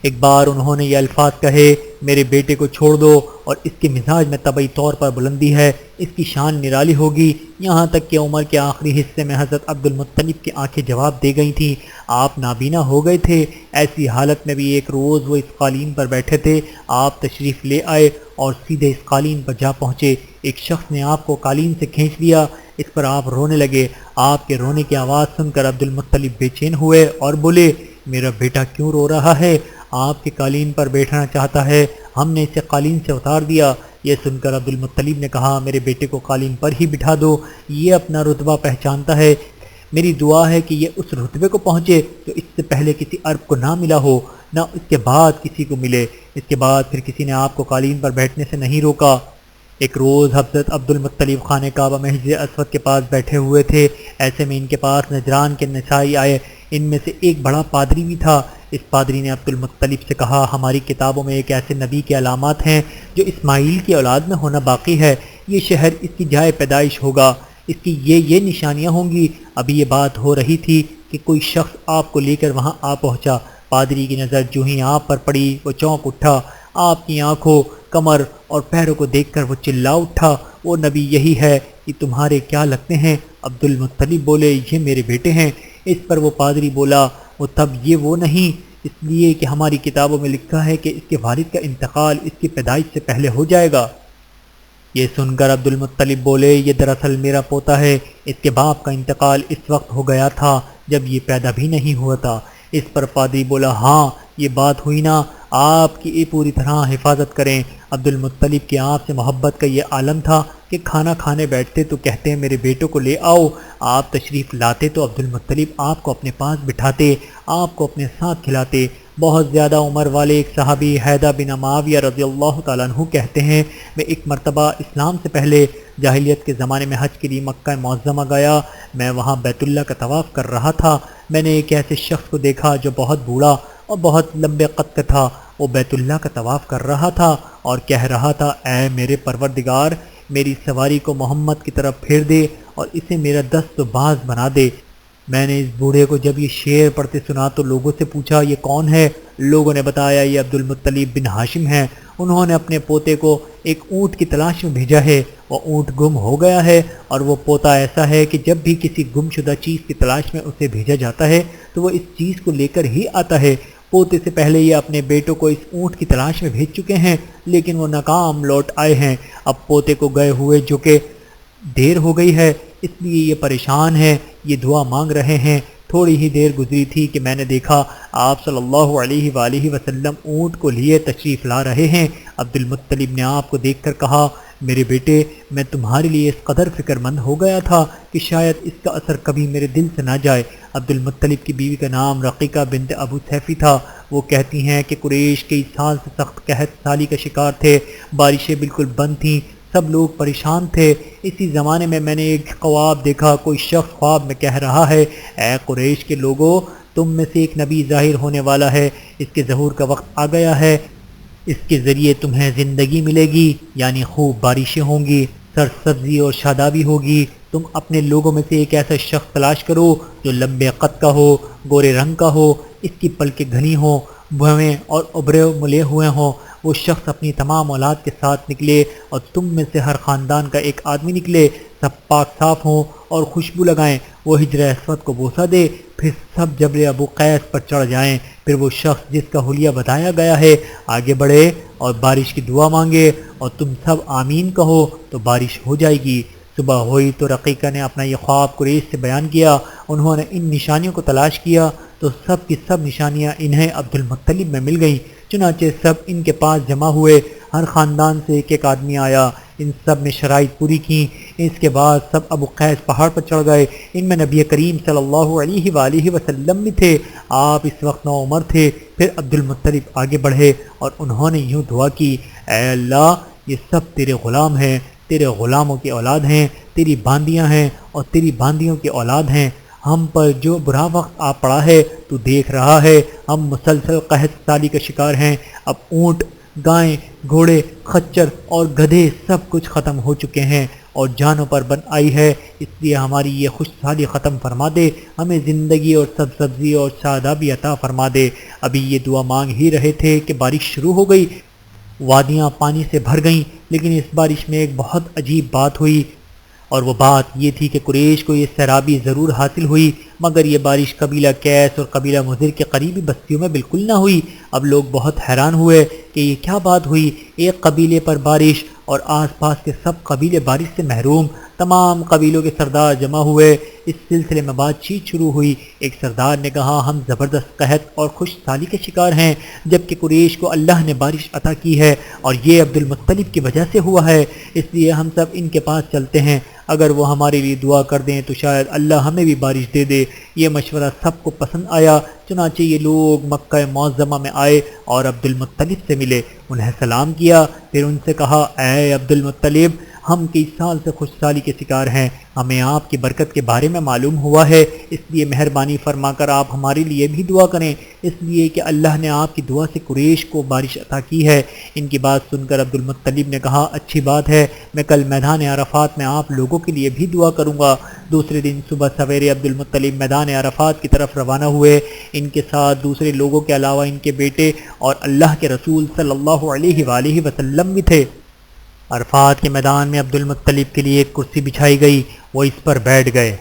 ایک بار انہوں نے یہ الفاظ کہے، میرے بیٹے کو چھوڑ دو اور اس کے مزاج میں طبعی طور پر بلندی ہے، اس کی شان نرالی ہوگی۔ یہاں تک کہ عمر کے آخری حصے میں حضرت عبد المطلب کی آنکھیں جواب دے گئی تھیں، آپ نابینا ہو گئے تھے۔ ایسی حالت میں بھی ایک روز وہ اس قالین پر بیٹھے تھے، آپ تشریف لے آئے اور سیدھے اس قالین پر جا پہنچے۔ ایک شخص نے آپ کو قالین سے کھینچ لیا، اس پر آپ رونے لگے۔ آپ کے رونے کی آواز سن کر عبد المطلب بے چین ہوئے اور بولے، میرا بیٹا کیوں رو رہا ہے؟ آپ کے قالین پر بیٹھنا چاہتا ہے، ہم نے اسے قالین سے اتار دیا۔ یہ سن کر عبد المطلب نے کہا، میرے بیٹے کو قالین پر ہی بٹھا دو، یہ اپنا رتبہ پہچانتا ہے، میری دعا ہے کہ یہ اس رتبے کو پہنچے جو اس سے پہلے کسی عرب کو نہ ملا ہو، نہ اس کے بعد کسی کو ملے۔ اس کے بعد پھر کسی نے آپ کو قالین پر بیٹھنے سے نہیں روکا۔ ایک روز حضرت عبد المطلب خانہ کعبہ میں حجر اسود کے پاس بیٹھے ہوئے تھے، ایسے میں ان کے پاس نجران کے نسائی آئے، ان میں سے ایک بڑا پادری بھی تھا۔ اس پادری نے عبد المطلب سے کہا، ہماری کتابوں میں ایک ایسے نبی کے علامات ہیں جو اسماعیل کی اولاد میں ہونا باقی ہے، یہ شہر اس کی جائے پیدائش ہوگا، اس کی یہ نشانیاں ہوں گی۔ ابھی یہ بات ہو رہی تھی کہ کوئی شخص آپ کو لے کر وہاں آ پہنچا۔ پادری کی نظر جو ہی آپ پر پڑی وہ چونک اٹھا، آپ کی آنکھوں، کمر اور پیروں کو دیکھ کر وہ چلا اٹھا، وہ نبی یہی ہے، یہ تمہارے کیا لگتے ہیں؟ عبد المطلب بولے، یہ میرے بیٹے ہیں۔ اس پر وہ پادری بولا، وہ تب یہ وہ نہیں، اس لیے کہ ہماری کتابوں میں لکھا ہے کہ اس کے والد کا انتقال اس کی پیدائش سے پہلے ہو جائے گا۔ یہ سن کر عبد المطلب بولے، یہ دراصل میرا پوتا ہے، اس کے باپ کا انتقال اس وقت ہو گیا تھا جب یہ پیدا بھی نہیں ہوا تھا۔ اس پر پادری بولا، ہاں یہ بات ہوئی نا، آپ کی پوری طرح حفاظت کریں۔ عبد المطلب کی آپ سے محبت کا یہ عالم تھا کہ کھانا کھانے بیٹھتے تو کہتے ہیں میرے بیٹوں کو لے آؤ، آپ تشریف لاتے تو عبد المطلب آپ کو اپنے پاس بٹھاتے، آپ کو اپنے ساتھ کھلاتے۔ بہت زیادہ عمر والے ایک صحابی حیدہ بن معاویہ رضی اللہ تعالیٰ عنہ کہتے ہیں، میں ایک مرتبہ اسلام سے پہلے جاہلیت کے زمانے میں حج کے لیے مکہ معظمہ گیا، میں وہاں بیت اللہ کا طواف کر رہا تھا، میں نے ایک ایسے شخص کو دیکھا جو بہت بوڑھا اور بہت لمبے قد کا تھا، وہ بیت اللہ کا طواف کر رہا تھا اور کہہ رہا تھا، اے میرے پروردگار، میری سواری کو محمد کی طرف پھیر دے اور اسے میرا دست و باز بنا دے۔ میں نے اس بوڑھے کو جب یہ شعر پڑھتے سنا تو لوگوں سے پوچھا، یہ کون ہے؟ لوگوں نے بتایا، یہ عبد المطلب بن ہاشم ہیں، انہوں نے اپنے پوتے کو ایک اونٹ کی تلاش میں بھیجا ہے، وہ اونٹ گم ہو گیا ہے، اور وہ پوتا ایسا ہے کہ جب بھی کسی گم شدہ چیز کی تلاش میں اسے بھیجا جاتا ہے تو وہ اس چیز کو لے کر ہی آتا ہے۔ پوتے سے پہلے یہ اپنے بیٹوں کو اس اونٹ کی تلاش میں بھیج چکے ہیں، لیکن وہ ناکام لوٹ آئے ہیں۔ اب پوتے کو گئے ہوئے جو کہ دیر ہو گئی ہے، اس لیے یہ پریشان ہے، یہ دعا مانگ رہے ہیں۔ تھوڑی ہی دیر گزری تھی کہ میں نے دیکھا آپ صلی اللہ علیہ وآلہ وسلم اونٹ کو لیے تشریف لا رہے ہیں۔ عبد المطلب نے آپ کو دیکھ کر کہا، میرے بیٹے، میں تمہارے لیے اس قدر فکر مند ہو گیا تھا کہ شاید اس کا اثر کبھی میرے دل سے نہ جائے۔ عبد المطلب کی بیوی کا نام رقیقہ بنت ابو سیفی تھا۔ وہ کہتی ہیں کہ قریش کئی سال سے سخت قحط سالی کا شکار تھے، بارشیں بالکل بند تھیں، سب لوگ پریشان تھے۔ اسی زمانے میں نے ایک خواب دیکھا، کوئی شخص خواب میں کہہ رہا ہے، اے قریش کے لوگوں، تم میں سے ایک نبی ظاہر ہونے والا ہے، اس کے ظہور کا وقت آ گیا ہے، اس کے ذریعے تمہیں زندگی ملے گی، یعنی خوب بارشیں ہوں گی، سرسبزی اور شادابی ہوگی۔ تم اپنے لوگوں میں سے ایک ایسا شخص تلاش کرو جو لمبے قد کا ہو، گورے رنگ کا ہو، اس کی پلکیں گھنی ہوں، بھویں اور ابرے ملے ہوئے ہوں۔ وہ شخص اپنی تمام اولاد کے ساتھ نکلے اور تم میں سے ہر خاندان کا ایک آدمی نکلے، سب پاک صاف ہوں اور خوشبو لگائیں۔ وہ حجر اسود کو بوسہ دے، پھر سب جبل ابو قیس پر چڑھ جائیں۔ پھر وہ شخص جس کا حلیہ بتایا گیا ہے آگے بڑھے اور بارش کی دعا مانگے، اور تم سب آمین کہو تو بارش ہو جائے گی۔ صبح ہوئی تو رقیقہ نے اپنا یہ خواب قریش سے بیان کیا۔ انہوں نے ان نشانیوں کو تلاش کیا تو سب کی سب نشانیاں انہیں عبد المطلب میں مل گئیں۔ چنانچہ سب ان کے پاس جمع ہوئے، ہر خاندان سے ایک ایک آدمی آیا، ان سب نے شرائط پوری کی۔ اس کے بعد سب ابو قیس پہاڑ پر چڑھ گئے۔ ان میں نبی کریم صلی اللہ علیہ وآلہ وسلم بھی تھے، آپ اس وقت نوعمر تھے۔ پھر عبد المطلب آگے بڑھے اور انہوں نے یوں دعا کی، اے اللہ، یہ سب تیرے غلام ہیں، تیرے غلاموں کی اولاد ہیں، تیری باندیاں ہیں اور تیری باندیوں کی اولاد ہیں۔ ہم پر جو برا وقت آ پڑا ہے تو دیکھ رہا ہے، ہم مسلسل قحط سالی کا شکار ہیں۔ اب اونٹ، گائیں، گھوڑے، خچر اور گدھے سب کچھ ختم ہو چکے ہیں اور جانوں پر بن آئی ہے، اس لیے ہماری یہ خوش حالی ختم فرما دے، ہمیں زندگی اور سبزی اور شادابی عطا فرما دے۔ ابھی یہ دعا مانگ ہی رہے تھے کہ بارش شروع ہو گئی، وادیاں پانی سے بھر گئیں، لیکن اس بارش میں ایک بہت عجیب بات ہوئی، اور وہ بات یہ تھی کہ قریش کو یہ سیرابی ضرور حاصل ہوئی، مگر یہ بارش قبیلہ کیس اور قبیلہ مضر کے قریبی بستیوں میں بالکل نہ ہوئی۔ اب لوگ بہت حیران ہوئے کہ یہ کیا بات ہوئی، ایک قبیلے پر بارش اور آس پاس کے سب قبیلے بارش سے محروم۔ تمام قبیلوں کے سردار جمع ہوئے۔ اس سلسلے میں بات چیت شروع ہوئی۔ ایک سردار نے کہا ہم زبردست قحط اور خوش سالی کے شکار ہیں، جبکہ قریش کو اللہ نے بارش عطا کی ہے اور یہ عبد المطلب کی وجہ سے ہوا ہے، اس لیے ہم سب ان کے پاس چلتے ہیں، اگر وہ ہمارے لیے دعا کر دیں تو شاید اللہ ہمیں بھی بارش دے دے۔ یہ مشورہ سب کو پسند آیا، چنانچہ یہ لوگ مکہ معظمہ میں آئے اور عبد المطلب سے ملے، انہیں سلام کیا، پھر ان سے کہا اے عبد المطلب، ہم کئی سال سے خوش سالی کے شکار ہیں، ہمیں آپ کی برکت کے بارے میں معلوم ہوا ہے، اس لیے مہربانی فرما کر آپ ہمارے لیے بھی دعا کریں، اس لیے کہ اللہ نے آپ کی دعا سے قریش کو بارش عطا کی ہے۔ ان کی بات سن کر عبد المطلب نے کہا اچھی بات ہے، میں کل میدان عرفات میں آپ لوگوں کے لیے بھی دعا کروں گا۔ دوسرے دن صبح سویرے عبد المطلب میدان عرفات کی طرف روانہ ہوئے، ان کے ساتھ دوسرے لوگوں کے علاوہ ان کے بیٹے اور اللہ کے رسول صلی اللہ علیہ وآلہ وسلم بھی تھے۔ عرفات کے میدان میں عبد المطلب کے لیے ایک کرسی بچھائی گئی، وہ اس پر بیٹھ گئے۔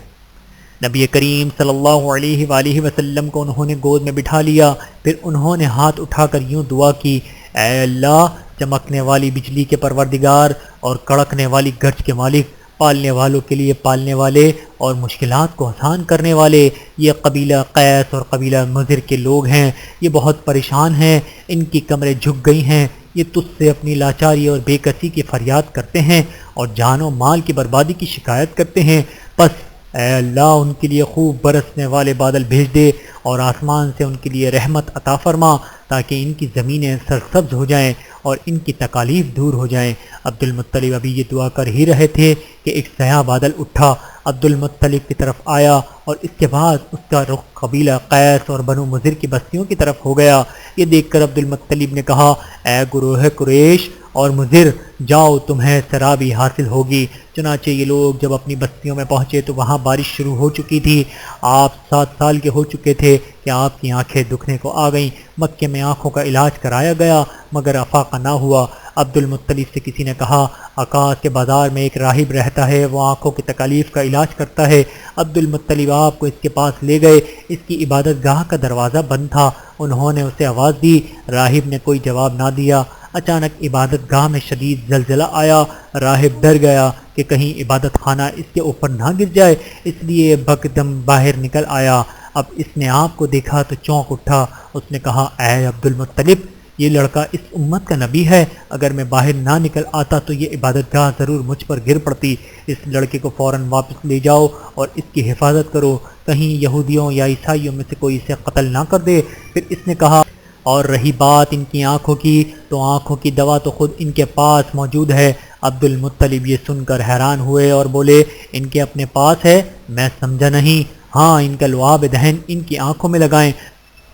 نبی کریم صلی اللہ علیہ وآلہ وسلم کو انہوں نے گود میں بٹھا لیا، پھر انہوں نے ہاتھ اٹھا کر یوں دعا کی، اے اللہ، چمکنے والی بجلی کے پروردگار اور کڑکنے والی گرج کے مالک، پالنے والوں کے لیے پالنے والے اور مشکلات کو آسان کرنے والے، یہ قبیلہ قیس اور قبیلہ مضر کے لوگ ہیں، یہ بہت پریشان ہیں، ان کی کمریں جھک گئی ہیں، یہ تجھ سے اپنی لاچاری اور بے کسی کی فریاد کرتے ہیں اور جان و مال کی بربادی کی شکایت کرتے ہیں، پس اے اللہ ان کے لیے خوب برسنے والے بادل بھیج دے اور آسمان سے ان کے لیے رحمت عطا فرما تاکہ ان کی زمینیں سرسبز ہو جائیں اور ان کی تکالیف دور ہو جائیں۔ عبد المطلب ابھی یہ دعا کر ہی رہے تھے کہ ایک سیاہ بادل اٹھا، عبد المطلب کی طرف آیا اور اس کے بعد اس کا رخ قبیلہ قیس اور بنو مضر کی بستیوں کی طرف ہو گیا۔ یہ دیکھ کر عبد المطلب نے کہا اے گروہ قریش اور مضر، جاؤ تمہیں سرابی حاصل ہوگی۔ چنانچہ یہ لوگ جب اپنی بستیوں میں پہنچے تو وہاں بارش شروع ہو چکی تھی۔ آپ 7 سال کے ہو چکے تھے کہ آپ کی آنکھیں دکھنے کو آ گئیں۔ مکے میں آنکھوں کا علاج کرایا گیا مگر افاقہ نہ ہوا۔ عبد المطلب سے کسی نے کہا عکاظ کے بازار میں ایک راہب رہتا ہے، وہ آنکھوں کی تکالیف کا علاج کرتا ہے۔ عبد المطلب آپ کو اس کے پاس لے گئے، اس کی عبادت گاہ کا دروازہ بند تھا، انہوں نے اسے آواز دی، راہب نے کوئی جواب نہ دیا۔ اچانک عبادت گاہ میں شدید زلزلہ آیا، راہب ڈر گیا کہ کہیں عبادت خانہ اس کے اوپر نہ گر جائے، اس لیے بکدم باہر نکل آیا۔ اب اس نے آپ کو دیکھا تو چونک اٹھا، اس نے کہا اے عبد المطلب، یہ لڑکا اس امت کا نبی ہے، اگر میں باہر نہ نکل آتا تو یہ عبادت گاہ ضرور مجھ پر گر پڑتی، اس لڑکے کو فوراً واپس لے جاؤ اور اس کی حفاظت کرو، کہیں یہودیوں یا عیسائیوں میں سے کوئی اسے قتل نہ کر دے۔ پھر اس نے کہا اور رہی بات ان کی آنکھوں کی تو آنکھوں کی دوا تو خود ان کے پاس موجود ہے۔ عبد المطلب یہ سن کر حیران ہوئے اور بولے ان کے اپنے پاس ہے؟ میں سمجھا نہیں۔ ہاں، ان کا لعاب دہن ان کی آنکھوں میں لگائیں۔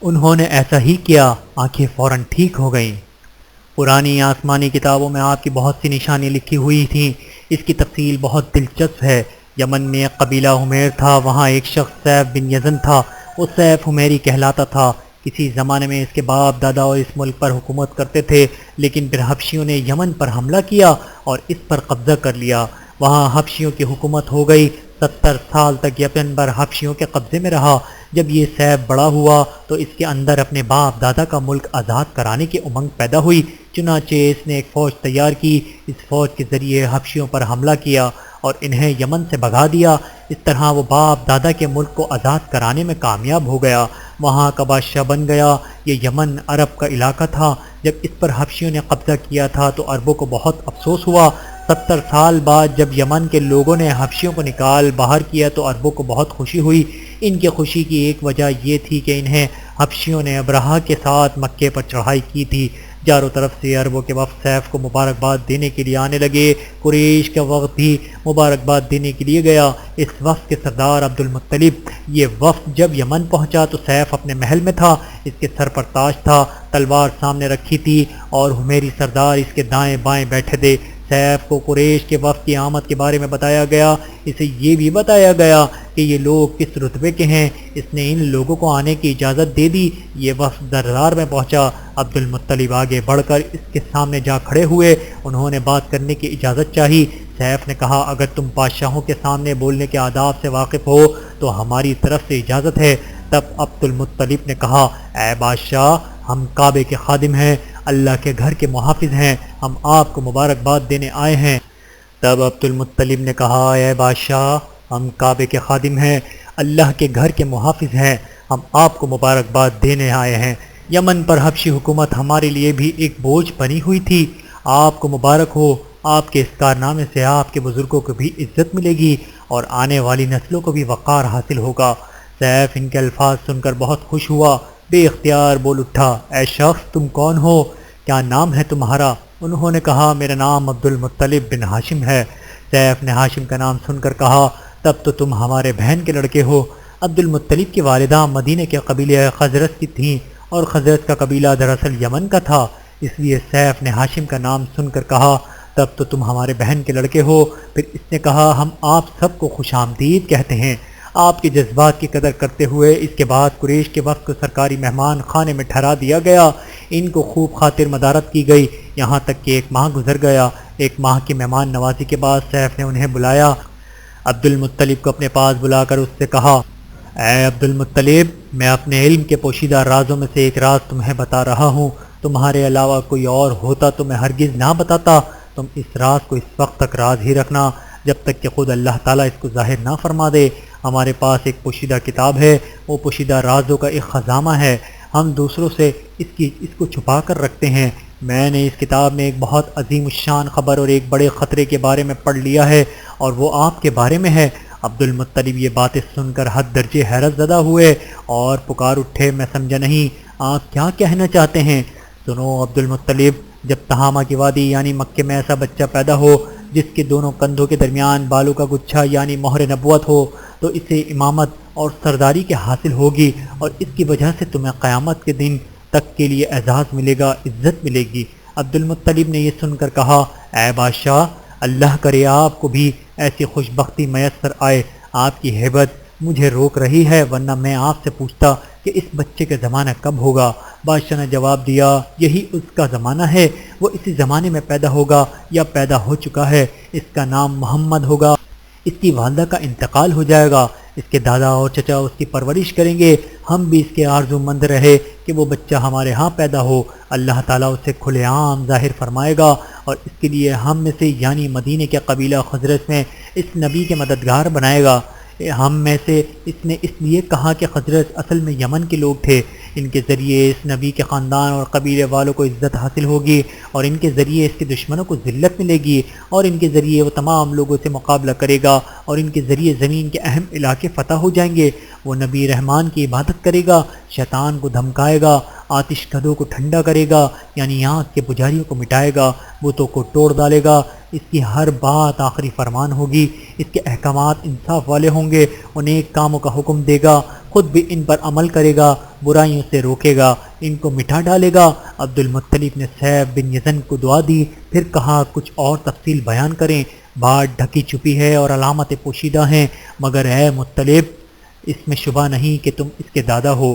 انہوں نے ایسا ہی کیا، آنکھیں فوراً ٹھیک ہو گئیں۔ پرانی آسمانی کتابوں میں آپ کی بہت سی نشانیاں لکھی ہوئی تھیں، اس کی تفصیل بہت دلچسپ ہے۔ یمن میں ایک قبیلہ حمیر تھا، وہاں ایک شخص سیف بن یزن تھا، وہ سیف حمیری کہلاتا تھا۔ کسی زمانے میں اس کے باپ دادا اور اس ملک پر حکومت کرتے تھے، لیکن پھر حبشیوں نے یمن پر حملہ کیا اور اس پر قبضہ کر لیا، وہاں حبشیوں کی حکومت ہو گئی۔ 70 سال تک یمن پر حبشیوں کے قبضے میں رہا۔ جب یہ سیف بڑا ہوا تو اس کے اندر اپنے باپ دادا کا ملک آزاد کرانے کی امنگ پیدا ہوئی، چنانچہ اس نے ایک فوج تیار کی، اس فوج کے ذریعے حبشیوں پر حملہ کیا اور انہیں یمن سے بھگا دیا۔ اس طرح وہ باپ دادا کے ملک کو آزاد کرانے میں کامیاب ہو گیا، وہاں کا بادشاہ بن گیا۔ یہ یمن عرب کا علاقہ تھا، جب اس پر حبشیوں نے قبضہ کیا تھا تو عربوں کو بہت افسوس ہوا۔ 70 سال بعد جب یمن کے لوگوں نے حبشیوں کو نکال باہر کیا تو عربوں کو بہت خوشی ہوئی۔ ان کی خوشی کی ایک وجہ یہ تھی کہ انہیں حبشیوں نے ابرہہ کے ساتھ مکے پر چڑھائی کی تھی۔ چاروں طرف سے عربوں کے وفد سیف کو مبارکباد دینے کے لیے آنے لگے، قریش کا وفد بھی مبارکباد دینے کے لیے گیا، اس وفد کے سردار عبد المطلب۔ یہ وفد جب یمن پہنچا تو سیف اپنے محل میں تھا، اس کے سر پر تاج تھا، تلوار سامنے رکھی تھی اور حمیری سردار اس کے دائیں بائیں بیٹھے تھے۔ سیف کو قریش کے وفد کی آمد کے بارے میں بتایا گیا، اسے یہ بھی بتایا گیا کہ یہ لوگ کس رتبے کے ہیں، اس نے ان لوگوں کو آنے کی اجازت دے دی۔ یہ وفد دربار میں پہنچا، عبد المطلب آگے بڑھ کر اس کے سامنے جا کھڑے ہوئے، انہوں نے بات کرنے کی اجازت چاہی۔ سیف نے کہا اگر تم بادشاہوں کے سامنے بولنے کے آداب سے واقف ہو تو ہماری طرف سے اجازت ہے۔ تب عبد المطلب نے کہا اے بادشاہ، ہم کعبے کے خادم ہیں، اللہ کے گھر کے محافظ ہیں، ہم آپ کو مبارکباد دینے آئے ہیں۔ تب عبد المطلب نے کہا اے بادشاہ، ہم کعبے کے خادم ہیں، اللہ کے گھر کے محافظ ہیں، ہم آپ کو مبارکباد دینے آئے ہیں۔ یمن پر حبشی حکومت ہمارے لیے بھی ایک بوجھ بنی ہوئی تھی، آپ کو مبارک ہو، آپ کے اس کارنامے سے آپ کے بزرگوں کو بھی عزت ملے گی اور آنے والی نسلوں کو بھی وقار حاصل ہوگا۔ سیف ان کے الفاظ سن کر بہت خوش ہوا، بے اختیار بول اٹھا، اے شخص تم کون ہو؟ کیا نام ہے تمہارا؟ انہوں نے کہا میرا نام عبد المطلب بن ہاشم ہے۔ سیف نے ہاشم کا نام سن کر کہا تب تو تم ہمارے بہن کے لڑکے ہو۔ عبد المطلب کی والدہ مدینہ کے قبیلے خزرج کی تھیں اور خزرج کا قبیلہ دراصل یمن کا تھا، اس لیے سیف نے ہاشم کا نام سن کر کہا تب تو تم ہمارے بہن کے لڑکے ہو۔ پھر اس نے کہا ہم آپ سب کو خوش آمدید کہتے ہیں۔ آپ کے جذبات کی قدر کرتے ہوئے اس کے بعد قریش کے وقت کو سرکاری مہمان خانے میں ٹھہرا دیا گیا، ان کو خوب خاطر مدارت کی گئی، یہاں تک کہ 1 ماہ گزر گیا۔ 1 ماہ کی مہمان نوازی کے بعد سیف نے انہیں بلایا، عبد المطلب کو اپنے پاس بلا کر اس سے کہا اے عبد المطلب، میں اپنے علم کے پوشیدہ رازوں میں سے ایک راز تمہیں بتا رہا ہوں، تمہارے علاوہ کوئی اور ہوتا تو میں ہرگز نہ بتاتا، تم اس راز کو اس وقت تک راز ہی رکھنا جب تک کہ خود اللہ تعالیٰ اس کو ظاہر نہ فرما دے۔ ہمارے پاس ایک پوشیدہ کتاب ہے، وہ پوشیدہ رازوں کا ایک خزانہ ہے، ہم دوسروں سے اس کو چھپا کر رکھتے ہیں۔ میں نے اس کتاب میں ایک بہت عظیم الشان خبر اور ایک بڑے خطرے کے بارے میں پڑھ لیا ہے اور وہ آپ کے بارے میں ہے۔ عبد المطلب یہ باتیں سن کر حد درجے حیرت زدہ ہوئے اور پکار اٹھے میں سمجھا نہیں، آپ کیا کہنا چاہتے ہیں؟ سنو عبد المطلب، جب تہامہ کی وادی یعنی مکے میں ایسا بچہ پیدا ہو جس کے دونوں کندھوں کے درمیان بالوں کا گچھا یعنی مہر نبوت ہو تو اسے امامت اور سرداری کے حاصل ہوگی اور اس کی وجہ سے تمہیں قیامت کے دن تک کے لیے اعزاز ملے گا، عزت ملے گی۔ عبد المطلب نے یہ سن کر کہا اے بادشاہ، اللہ کرے آپ کو بھی ایسی خوش بختی میسر آئے، آپ کی ہیبت مجھے روک رہی ہے ورنہ میں آپ سے پوچھتا کہ اس بچے کا زمانہ کب ہوگا۔ بادشاہ نے جواب دیا یہی اس کا زمانہ ہے، وہ اسی زمانے میں پیدا ہوگا یا پیدا ہو چکا ہے، اس کا نام محمد ہوگا، اس کی والدہ کا انتقال ہو جائے گا، اس کے دادا اور چچا اس کی پرورش کریں گے، ہم بھی اس کے آرزو مند رہے کہ وہ بچہ ہمارے ہاں پیدا ہو، اللہ تعالیٰ اسے کھلے عام ظاہر فرمائے گا اور اس کے لیے ہم میں سے یعنی مدینہ کے قبیلہ خزرج میں اس نبی کے مددگار بنائے گا۔ ہم میں سے اس نے اس لیے کہا کہ خزرج اصل میں یمن کے لوگ تھے، ان کے ذریعے اس نبی کے خاندان اور قبیلے والوں کو عزت حاصل ہوگی اور ان کے ذریعے اس کے دشمنوں کو ذلت ملے گی اور ان کے ذریعے وہ تمام لوگوں سے مقابلہ کرے گا اور ان کے ذریعے زمین کے اہم علاقے فتح ہو جائیں گے۔ وہ نبی رحمان کی عبادت کرے گا، شیطان کو دھمکائے گا، آتش کدوں کو ٹھنڈا کرے گا یعنی آنکھ کے پجاریوں کو مٹائے گا، بتوں کو توڑ ڈالے گا، اس کی ہر بات آخری فرمان ہوگی، اس کے احکامات انصاف والے ہوں گے، وہ نیک کاموں کا حکم دے گا، خود بھی ان پر عمل کرے گا، برائیوں سے روکے گا، ان کو مٹا ڈالے گا۔ عبد المطلب نے سیف بن یزن کو دعا دی، پھر کہا کچھ اور تفصیل بیان کریں، بات ڈھکی چھپی ہے اور علامتیں پوشیدہ ہیں، مگر اے مطلب اس میں شبہ نہیں کہ تم اس کے دادا ہو۔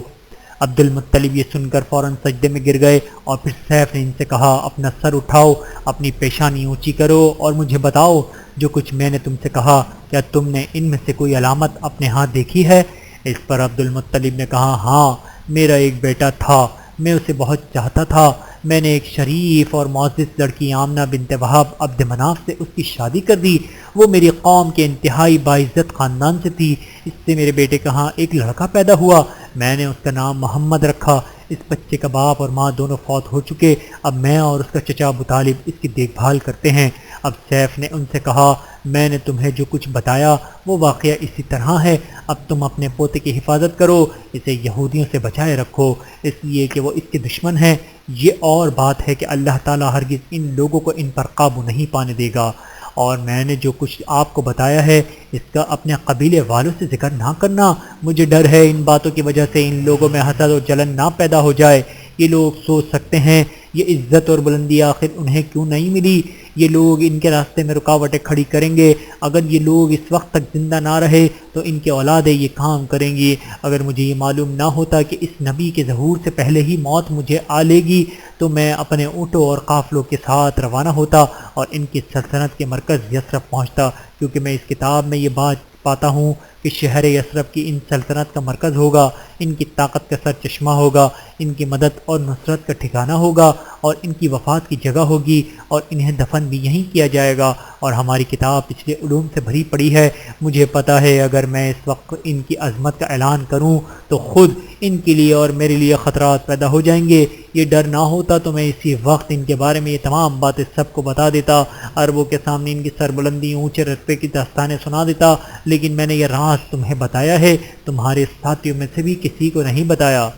عبد المطلب یہ سن کر فوراً سجدے میں گر گئے اور پھر سیف نے ان سے کہا اپنا سر اٹھاؤ، اپنی پیشانی اونچی کرو اور مجھے بتاؤ جو کچھ میں نے تم سے کہا، کیا تم نے ان میں سے کوئی علامت اپنے ہاتھ دیکھی ہے؟ اس پر عبد المطلب نے کہا ہاں، میرا ایک بیٹا تھا، میں اسے بہت چاہتا تھا، میں نے ایک شریف اور معزز لڑکی آمنہ بنت وہب عبد مناف سے اس کی شادی کر دی، وہ میری قوم کے انتہائی باعزت خاندان سے تھی، اس سے میرے بیٹے کا ہاں ایک لڑکا پیدا ہوا، میں نے اس کا نام محمد رکھا، اس بچے کا باپ اور ماں دونوں فوت ہو چکے، اب میں اور اس کا چچا ابو طالب اس کی دیکھ بھال کرتے ہیں۔ اب سیف نے ان سے کہا میں نے تمہیں جو کچھ بتایا وہ واقعہ اسی طرح ہے، اب تم اپنے پوتے کی حفاظت کرو، اسے یہودیوں سے بچائے رکھو اس لیے کہ وہ اس کے دشمن ہیں، یہ اور بات ہے کہ اللہ تعالیٰ ہرگز ان لوگوں کو ان پر قابو نہیں پانے دے گا، اور میں نے جو کچھ آپ کو بتایا ہے اس کا اپنے قبیلے والوں سے ذکر نہ کرنا، مجھے ڈر ہے ان باتوں کی وجہ سے ان لوگوں میں حسد اور جلن نہ پیدا ہو جائے، یہ لوگ سوچ سکتے ہیں یہ عزت اور بلندی آخر انہیں کیوں نہیں ملی، یہ لوگ ان کے راستے میں رکاوٹیں کھڑی کریں گے، اگر یہ لوگ اس وقت تک زندہ نہ رہے تو ان کے اولادیں یہ کام کریں گی، اگر مجھے یہ معلوم نہ ہوتا کہ اس نبی کے ظہور سے پہلے ہی موت مجھے آ لے گی تو میں اپنے اونٹوں اور قافلوں کے ساتھ روانہ ہوتا اور ان کی سلطنت کے مرکز یثرب پہنچتا، کیونکہ میں اس کتاب میں یہ بات پاتا ہوں کہ شہر یثرب کی ان سلطنت کا مرکز ہوگا، ان کی طاقت کا سر چشمہ ہوگا، ان کی مدد اور نصرت کا ٹھکانہ ہوگا اور ان کی وفات کی جگہ ہوگی اور انہیں دفن بھی یہیں کیا جائے گا، اور ہماری کتاب پچھلے علوم سے بھری پڑی ہے۔ مجھے پتہ ہے اگر میں اس وقت ان کی عظمت کا اعلان کروں تو خود ان کے لیے اور میرے لیے خطرات پیدا ہو جائیں گے۔ یہ ڈر نہ ہوتا تو میں اسی وقت ان کے بارے میں یہ تمام باتیں سب کو بتا دیتا، عربوں کے سامنے ان کی سربلندی، اونچے رتبے کی داستانیں سنا دیتا، لیکن میں نے یہ راز تمہیں بتایا ہے، تمہارے ساتھیوں میں سے بھی کسی کو نہیں بتایا۔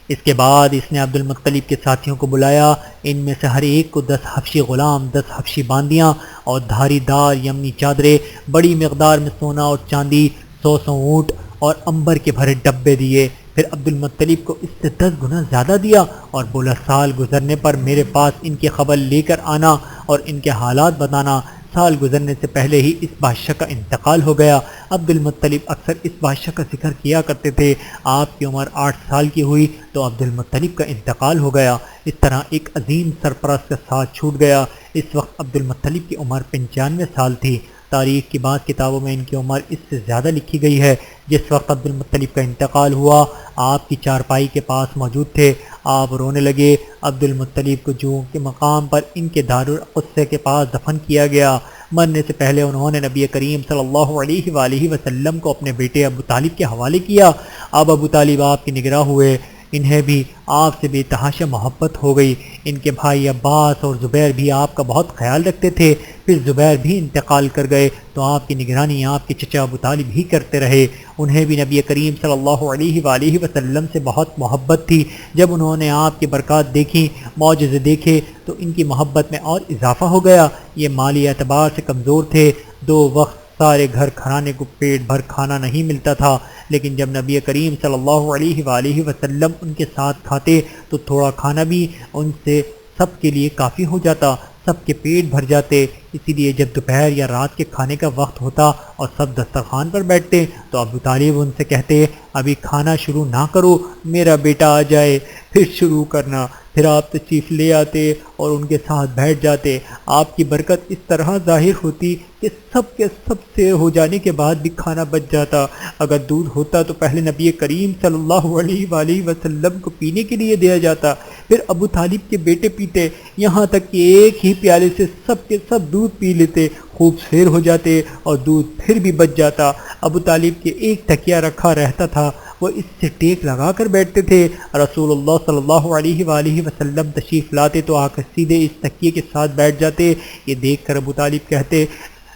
اس کے بعد اس نے عبد المطلب کے ساتھیوں کو بلایا، ان میں سے ہر ایک کو 10 حبشی غلام، 10 حبشی باندیاں اور دھاری دار یمنی چادریں، بڑی مقدار میں سونا اور چاندی، 100 اونٹ اور عنبر کے بھرے ڈبے دیے۔ پھر عبد المطلب کو اس سے 10 گنا زیادہ دیا اور بولا سال گزرنے پر میرے پاس ان کی خبر لے کر آنا اور ان کے حالات بتانا۔ سال گزرنے سے پہلے ہی اس بادشاہ کا انتقال ہو گیا۔ عبد المطلب اکثر اس بادشاہ کا ذکر کیا کرتے تھے۔ آپ کی عمر 8 سال کی ہوئی تو عبد المطلب کا انتقال ہو گیا۔ اس طرح ایک عظیم سرپرست کا ساتھ چھوٹ گیا۔ اس وقت عبد المطلب کی عمر 95 سال تھی۔ تاریخ کی بعض کتابوں میں ان کی عمر اس سے زیادہ لکھی گئی ہے۔ جس وقت عبد المطلب کا انتقال ہوا آپ کی چارپائی کے پاس موجود تھے۔ آپ رونے لگے۔ عبد المطلب کو جو کے مقام پر ان کے دارالقدس کے پاس دفن کیا گیا۔ مرنے سے پہلے انہوں نے نبی کریم صلی اللہ علیہ وآلہ وسلم کو اپنے بیٹے ابو طالب کے حوالے کیا۔ اب ابو طالب آپ کے نگراں ہوئے۔ انہیں بھی آپ سے بے تحاشا محبت ہو گئی۔ ان کے بھائی عباس اور زبیر بھی آپ کا بہت خیال رکھتے تھے۔ پھر زبیر بھی انتقال کر گئے تو آپ کی نگرانی آپ کے چچا ابو طالب ہی کرتے رہے۔ انہیں بھی نبی کریم صلی اللہ علیہ وآلہ وسلم سے بہت محبت تھی۔ جب انہوں نے آپ کی برکات دیکھی، معجزے دیکھے تو ان کی محبت میں اور اضافہ ہو گیا۔ یہ مالی اعتبار سے کمزور تھے۔ 2 وقت سارے گھر کھانے کو پیٹ بھر کھانا نہیں ملتا تھا، لیکن جب نبی کریم صلی اللہ علیہ وآلہ وسلم ان کے ساتھ کھاتے تو تھوڑا کھانا بھی ان سے سب کے لیے کافی ہو جاتا، سب کے پیٹ بھر جاتے۔ اسی لیے جب دوپہر یا رات کے کھانے کا وقت ہوتا اور سب دسترخوان پر بیٹھتے تو ابو طالب ان سے کہتے ابھی کھانا شروع نہ کرو، میرا بیٹا آ جائے پھر شروع کرنا۔ پھر آپ تشریف لے آتے اور ان کے ساتھ بیٹھ جاتے۔ آپ کی برکت اس طرح ظاہر ہوتی کہ سب کے سب سے ہو جانے کے بعد بھی کھانا بچ جاتا۔ اگر دودھ ہوتا تو پہلے نبی کریم صلی اللہ علیہ وآلہ وسلم کو پینے کے لیے دیا جاتا، پھر ابو طالب کے بیٹے پیتے، یہاں تک کہ ایک ہی پیالے سے سب کے سب دودھ پی لیتے، خوب سیر ہو جاتے اور دودھ پھر بھی بچ جاتا۔ ابو طالب کے ایک تکیہ رکھا رہتا تھا، وہ اس سے ٹیک لگا کر بیٹھتے تھے۔ رسول اللہ صلی اللہ علیہ وآلہ وسلم تشریف لاتے تو آ کر سیدھے اس تکیے کے ساتھ بیٹھ جاتے۔ یہ دیکھ کر ابو طالب کہتے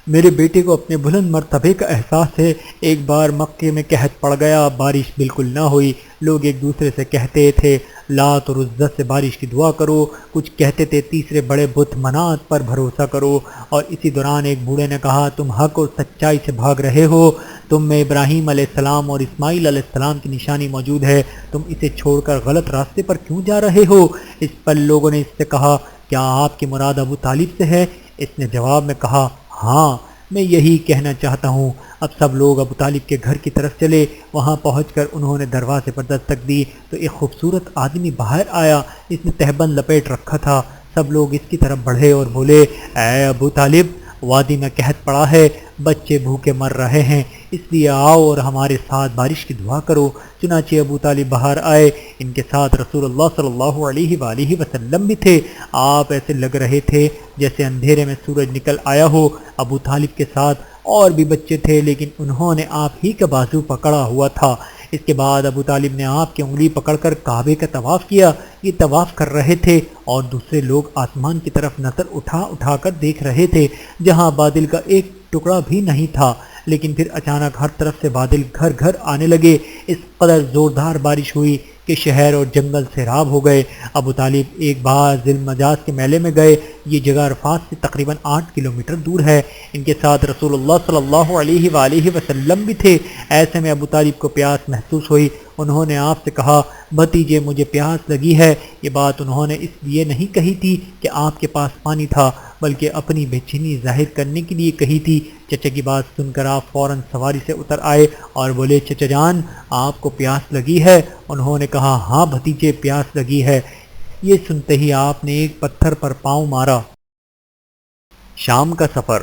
میرے بیٹے کو اپنے بلند مرتبے کا احساس ہے۔ ایک بار مکے میں قحط پڑ گیا، بارش بالکل نہ ہوئی۔ لوگ ایک دوسرے سے کہتے تھے لات اور عزت سے بارش کی دعا کرو، کچھ کہتے تھے تیسرے بڑے بت منات پر بھروسہ کرو، اور اسی دوران ایک بوڑھے نے کہا تم حق اور سچائی سے بھاگ رہے ہو، تم میں ابراہیم علیہ السلام اور اسماعیل علیہ السلام کی نشانی موجود ہے، تم اسے چھوڑ کر غلط راستے پر کیوں جا رہے ہو؟ اس پر لوگوں نے اس سے کہا کیا آپ کی مراد ابو طالب سے ہے؟ اس نے جواب میں کہا ہاں، میں یہی کہنا چاہتا ہوں۔ اب سب لوگ ابو طالب کے گھر کی طرف چلے۔ وہاں پہنچ کر انہوں نے دروازے پر دستک دی تو ایک خوبصورت آدمی باہر آیا۔ اس نے تہبند لپیٹ رکھا تھا۔ سب لوگ اس کی طرف بڑھے اور بولے اے ابو طالب، وادی میں قحط پڑا ہے، بچے بھوکے مر رہے ہیں، اس لیے آؤ اور ہمارے ساتھ بارش کی دعا کرو۔ چنانچہ ابو طالب باہر آئے، ان کے ساتھ رسول اللہ صلی اللہ علیہ وآلہ وسلم بھی تھے۔ آپ ایسے لگ رہے تھے جیسے اندھیرے میں سورج نکل آیا ہو۔ ابو طالب کے ساتھ اور بھی بچے تھے، لیکن انہوں نے آپ ہی کا بازو پکڑا ہوا تھا۔ اس کے بعد ابو طالب نے آپ کی انگلی پکڑ کر کعبے کا طواف کیا۔ یہ طواف کر رہے تھے اور دوسرے لوگ آسمان کی طرف نظر اٹھا اٹھا کر دیکھ رہے تھے جہاں بادل کا ایک ٹکڑا بھی نہیں تھا، لیکن پھر اچانک ہر طرف سے بادل گھر گھر آنے لگے۔ اس قدر زوردار بارش ہوئی کہ شہر اور جنگل سیراب ہو گئے۔ ابو طالب ایک بار ذی المجاز کے میلے میں گئے۔ یہ جگہ عرفات سے تقریباً 8 کلومیٹر دور ہے۔ ان کے ساتھ رسول اللہ صلی اللہ علیہ وآلہ وسلم بھی تھے۔ ایسے میں ابو طالب کو پیاس محسوس ہوئی۔ انہوں نے آپ سے کہا بھتیجے مجھے پیاس لگی ہے۔ یہ بات انہوں نے اس لیے نہیں کہی تھی کہ آپ کے پاس پانی تھا، بلکہ اپنی بے چینی ظاہر کرنے کے لیے کہی تھی۔ چچا کی بات سن کر آپ فوراً سواری سے اتر آئے اور بولے چچا جان آپ کو پیاس لگی ہے؟ انہوں نے کہا ہاں بھتیجے پیاس لگی ہے۔ یہ سنتے ہی آپ نے ایک پتھر پر پاؤں مارا۔ شام کا سفر۔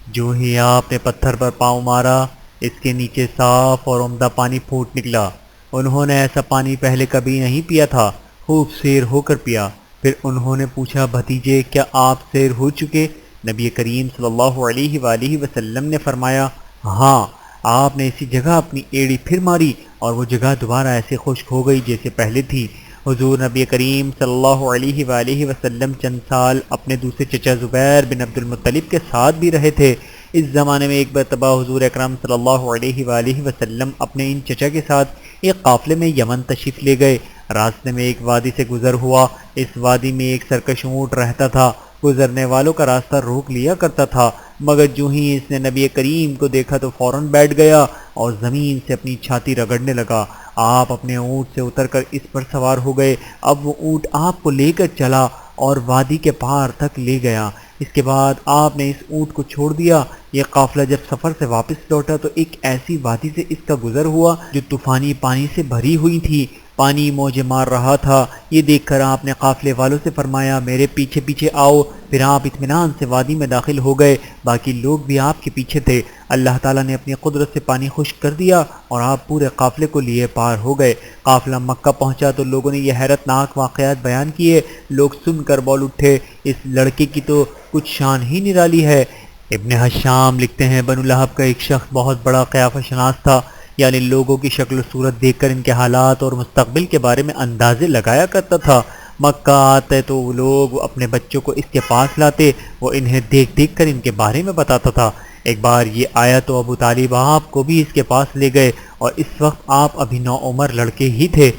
جو ہی آپ نے پتھر پر پاؤں مارا اس کے نیچے صاف اور عمدہ پانی پھوٹ نکلا۔ انہوں نے ایسا پانی پہلے کبھی نہیں پیا تھا، خوب سیر ہو کر پیا۔ پھر انہوں نے پوچھا بھتیجے کیا آپ سیر ہو چکے؟ نبی کریم صلی اللہ علیہ وآلہ وسلم نے فرمایا ہاں۔ آپ نے اسی جگہ اپنی ایڑی پھر ماری اور وہ جگہ دوبارہ ایسے خشک ہو گئی جیسے پہلے تھی۔ حضور نبی کریم صلی اللہ علیہ وآلہ وسلم چند سال اپنے دوسرے چچا زبیر بن عبد المطلب کے ساتھ بھی رہے تھے۔ اس زمانے میں ایک مرتبہ حضور اکرم صلی اللہ علیہ وآلہ وسلم اپنے ان چچا کے ساتھ ایک قافلے میں یمن تشریف لے گئے۔ راستے میں ایک وادی سے گزر ہوا۔ اس وادی میں ایک سرکش اونٹ رہتا تھا، گزرنے والوں کا راستہ روک لیا کرتا تھا، مگر جو ہی اس نے نبی کریم کو دیکھا تو فوراً بیٹھ گیا اور زمین سے اپنی چھاتی رگڑنے لگا۔ آپ اپنے اونٹ سے اتر کر اس پر سوار ہو گئے۔ اب وہ اونٹ آپ کو لے کر چلا اور وادی کے پار تک لے گیا۔ اس کے بعد آپ نے اس اونٹ کو چھوڑ دیا۔ یہ قافلہ جب سفر سے واپس لوٹا تو ایک ایسی وادی سے اس کا گزر ہوا جو طوفانی پانی سے بھری ہوئی تھی، پانی موجیں مار رہا تھا۔ یہ دیکھ کر آپ نے قافلے والوں سے فرمایا میرے پیچھے پیچھے آؤ۔ پھر آپ اطمینان سے وادی میں داخل ہو گئے، باقی لوگ بھی آپ کے پیچھے تھے۔ اللہ تعالیٰ نے اپنی قدرت سے پانی خشک کر دیا اور آپ پورے قافلے کو لیے پار ہو گئے۔ قافلہ مکہ پہنچا تو لوگوں نے یہ حیرت ناک واقعات بیان کیے۔ لوگ سن کر بول اٹھے اس لڑکے کی تو کچھ شان ہی نرالی ہے۔ ابن حشام لکھتے ہیں بنو لہب کا ایک شخص بہت بڑا قیافہ شناس تھا، یعنی لوگوں کی شکل و صورت دیکھ کر ان کے حالات اور مستقبل کے بارے میں اندازے لگایا کرتا تھا۔ مکہ آتے تو وہ لوگ اپنے بچوں کو اس کے پاس لاتے، وہ انہیں دیکھ دیکھ کر ان کے بارے میں بتاتا تھا۔ ایک بار یہ آیا تو ابو طالب آپ کو بھی اس کے پاس لے گئے اور اس وقت آپ ابھی نوعمر لڑکے ہی تھے۔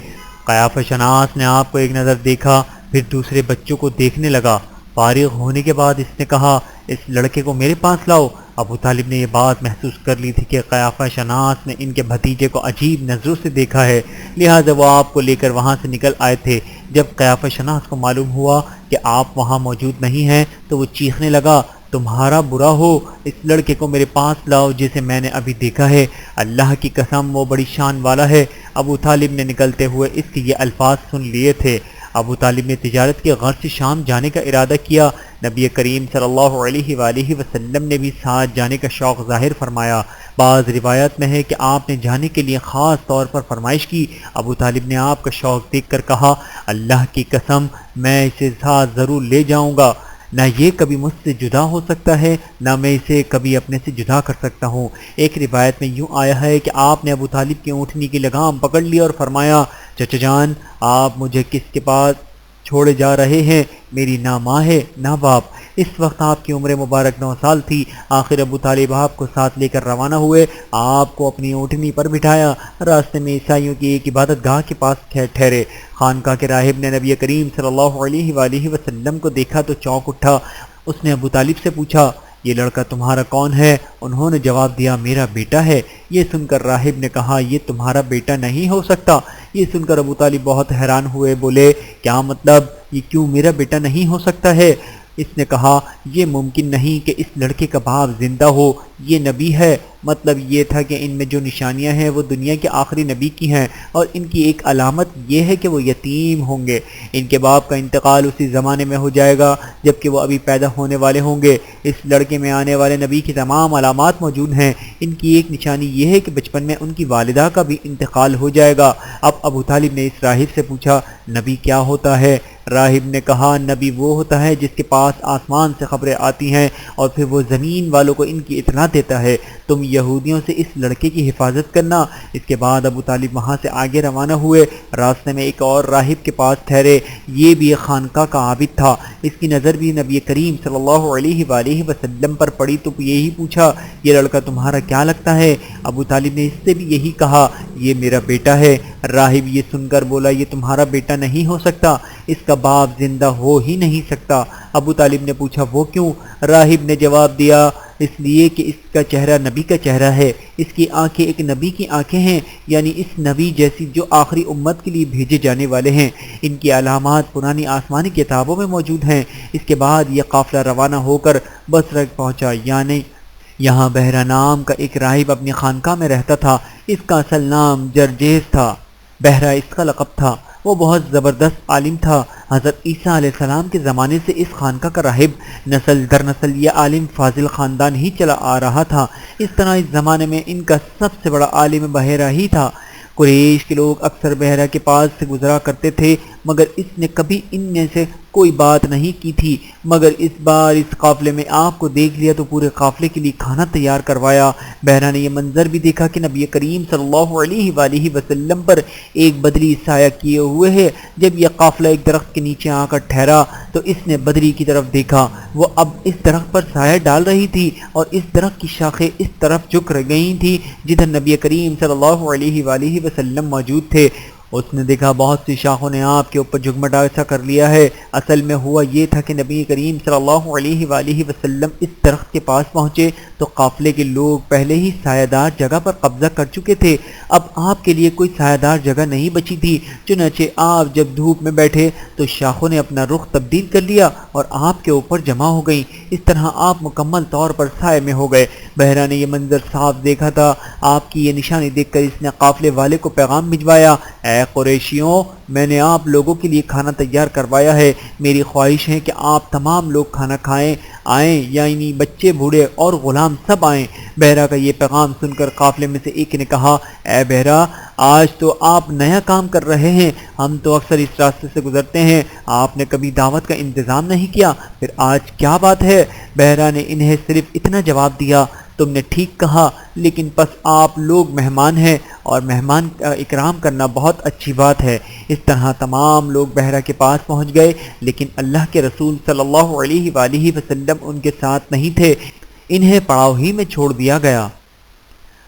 قیافہ شناس نے آپ کو ایک نظر دیکھا، پھر دوسرے بچوں کو دیکھنے لگا۔ فارغ ہونے کے بعد اس نے کہا اس لڑکے کو میرے پاس لاؤ۔ ابو طالب نے یہ بات محسوس کر لی تھی کہ قیافہ شناس نے ان کے بھتیجے کو عجیب نظروں سے دیکھا ہے، لہٰذا وہ آپ کو لے کر وہاں سے نکل آئے تھے۔ جب قیافہ شناس کو معلوم ہوا کہ آپ وہاں موجود نہیں ہیں تو وہ چیخنے لگا تمہارا برا ہو، اس لڑکے کو میرے پاس لاؤ جسے میں نے ابھی دیکھا ہے، اللہ کی قسم وہ بڑی شان والا ہے۔ ابو طالب نے نکلتے ہوئے اس کے یہ الفاظ سن لیے تھے۔ ابو طالب نے تجارت کے غرض سے شام جانے کا ارادہ کیا۔ نبی کریم صلی اللہ علیہ وآلہ وسلم نے بھی ساتھ جانے کا شوق ظاہر فرمایا۔ بعض روایت میں ہے کہ آپ نے جانے کے لیے خاص طور پر فرمائش کی۔ ابو طالب نے آپ کا شوق دیکھ کر کہا اللہ کی قسم میں اسے ساتھ ضرور لے جاؤں گا، نہ یہ کبھی مجھ سے جدا ہو سکتا ہے نہ میں اسے کبھی اپنے سے جدا کر سکتا ہوں۔ ایک روایت میں یوں آیا ہے کہ آپ نے ابو طالب کی اونٹنی کی لگام پکڑ لی اور فرمایا چچا جان آپ مجھے کس کے پاس چھوڑے جا رہے ہیں؟ میری نہ ماں ہے نہ باپ۔ اس وقت آپ کی عمر مبارک 9 سال تھی۔ آخر ابو طالب آپ کو ساتھ لے کر روانہ ہوئے، آپ کو اپنی اونٹنی پر بٹھایا، راستے میں عیسائیوں کی ایک عبادت گاہ کے پاس ٹھہرے۔ خانقاہ کے راہب نے نبی کریم صلی اللہ علیہ وآلہ وسلم کو دیکھا تو چونک اٹھا۔ اس نے ابو طالب سے پوچھا یہ لڑکا تمہارا کون ہے؟ انہوں نے جواب دیا میرا بیٹا ہے۔ یہ سن کر راہب نے کہا یہ تمہارا بیٹا نہیں ہو سکتا۔ یہ سن کر ابو طالب بہت حیران ہوئے، بولے کیا مطلب یہ کیوں میرا بیٹا نہیں ہو سکتا ہے؟ اس نے کہا یہ ممکن نہیں کہ اس لڑکے کا باپ زندہ ہو، یہ نبی ہے۔ مطلب یہ تھا کہ ان میں جو نشانیاں ہیں وہ دنیا کے آخری نبی کی ہیں، اور ان کی ایک علامت یہ ہے کہ وہ یتیم ہوں گے، ان کے باپ کا انتقال اسی زمانے میں ہو جائے گا جبکہ وہ ابھی پیدا ہونے والے ہوں گے۔ اس لڑکے میں آنے والے نبی کی تمام علامات موجود ہیں۔ ان کی ایک نشانی یہ ہے کہ بچپن میں ان کی والدہ کا بھی انتقال ہو جائے گا۔ اب ابو طالب نے اس راہب سے پوچھا نبی کیا ہوتا ہے؟ راہب نے کہا نبی وہ ہوتا ہے جس کے پاس آسمان سے خبریں آتی ہیں اور پھر وہ زمین والوں کو ان کی اطلاع دیتا ہے۔ تم یہودیوں سے اس لڑکے کی حفاظت کرنا۔ اس کے بعد ابو طالب وہاں سے آگے روانہ ہوئے۔ راستے میں ایک اور راہب کے پاس ٹھہرے، یہ بھی ایک خانقاہ کا عابد تھا۔ اس کی نظر بھی نبی کریم صلی اللہ علیہ وآلہ وسلم پر پڑی تو یہی پوچھا یہ لڑکا تمہارا کیا لگتا ہے؟ ابو طالب نے اس سے بھی یہی کہا یہ میرا بیٹا ہے۔ راہب یہ سن کر بولا یہ تمہارا بیٹا نہیں ہو سکتا، اس کا باپ زندہ ہو ہی نہیں سکتا۔ ابو طالب نے پوچھا وہ کیوں؟ راہب نے جواب دیا اس لیے کہ اس کا چہرہ نبی کا چہرہ ہے، اس کی آنکھیں ایک نبی کی آنکھیں ہیں، یعنی اس نبی جیسی جو آخری امت کے لیے بھیجے جانے والے ہیں۔ ان کی علامات پرانی آسمانی کتابوں میں موجود ہیں۔ اس کے بعد یہ قافلہ روانہ ہو کر بصرہ پہنچا، یعنی یہاں بحرہ نام کا ایک راہب اپنی خانقاہ میں رہتا تھا۔ اس کا اصل نام جرجیس تھا، بحرہ اس کا لقب تھا۔ وہ بہت زبردست عالم تھا۔ حضرت عیسیٰ علیہ السلام کے زمانے سے اس خانقاہ کا راہب نسل در نسل یہ عالم فاضل خاندان ہی چلا آ رہا تھا۔ اس طرح اس زمانے میں ان کا سب سے بڑا عالم بحیرہ ہی تھا۔ قریش کے لوگ اکثر بحیرہ کے پاس سے گزرا کرتے تھے۔ مگر اس نے کبھی ان میں سے کوئی بات نہیں کی تھی، مگر اس بار اس قافلے میں آپ کو دیکھ لیا تو پورے قافلے کے لیے کھانا تیار کروایا۔ بہرا نے یہ منظر بھی دیکھا کہ نبی کریم صلی اللہ علیہ وآلہ وسلم پر ایک بدری سایہ کیے ہوئے ہے۔ جب یہ قافلہ ایک درخت کے نیچے آ کر ٹھہرا تو اس نے بدری کی طرف دیکھا، وہ اب اس درخت پر سایہ ڈال رہی تھی اور اس درخت کی شاخیں اس طرف جھک گئی تھی جدھر نبی کریم صلی اللہ علیہ وآلہ وسلم موجود تھے۔ اس نے دیکھا بہت سی شاخوں نے آپ کے اوپر جھگمٹا سا کر لیا ہے۔ اصل میں ہوا یہ تھا کہ نبی کریم صلی اللہ علیہ وآلہ وسلم اس درخت کے پاس پہنچے تو قافلے کے لوگ پہلے ہی سایہ دار جگہ پر قبضہ کر چکے تھے، اب آپ کے لیے کوئی سایہ دار جگہ نہیں بچی تھی۔ چنانچہ آپ جب دھوپ میں بیٹھے تو شاخوں نے اپنا رخ تبدیل کر لیا اور آپ کے اوپر جمع ہو گئیں، اس طرح آپ مکمل طور پر سائے میں ہو گئے۔ بہرا نے یہ منظر صاف دیکھا تھا، آپ کی یہ نشانی دیکھ کر اس نے قافلے والے کو پیغام بھجوایا، اے قریشیوں، میں نے آپ لوگوں کے لیے کھانا تیار کروایا ہے، میری خواہش ہے کہ آپ تمام لوگ کھانا کھائیں، آئیں، یعنی بچے بوڑھے اور غلام سب آئیں۔ بہرا کا یہ پیغام سن کر قافلے میں سے ایک نے کہا، اے بہرا، آج تو آپ نیا کام کر رہے ہیں، ہم تو اکثر اس راستے سے گزرتے ہیں، آپ نے کبھی دعوت کا انتظام نہیں کیا، پھر آج کیا بات ہے؟ بہرا نے انہیں صرف اتنا جواب دیا، تم نے ٹھیک کہا، لیکن پس آپ لوگ مہمان ہیں اور مہمان کا اکرام کرنا بہت اچھی بات ہے۔ اس طرح تمام لوگ بہرا کے پاس پہنچ گئے، لیکن اللہ کے رسول صلی اللہ علیہ وآلہ وسلم ان کے ساتھ نہیں تھے، انہیں پڑاؤ ہی میں چھوڑ دیا گیا۔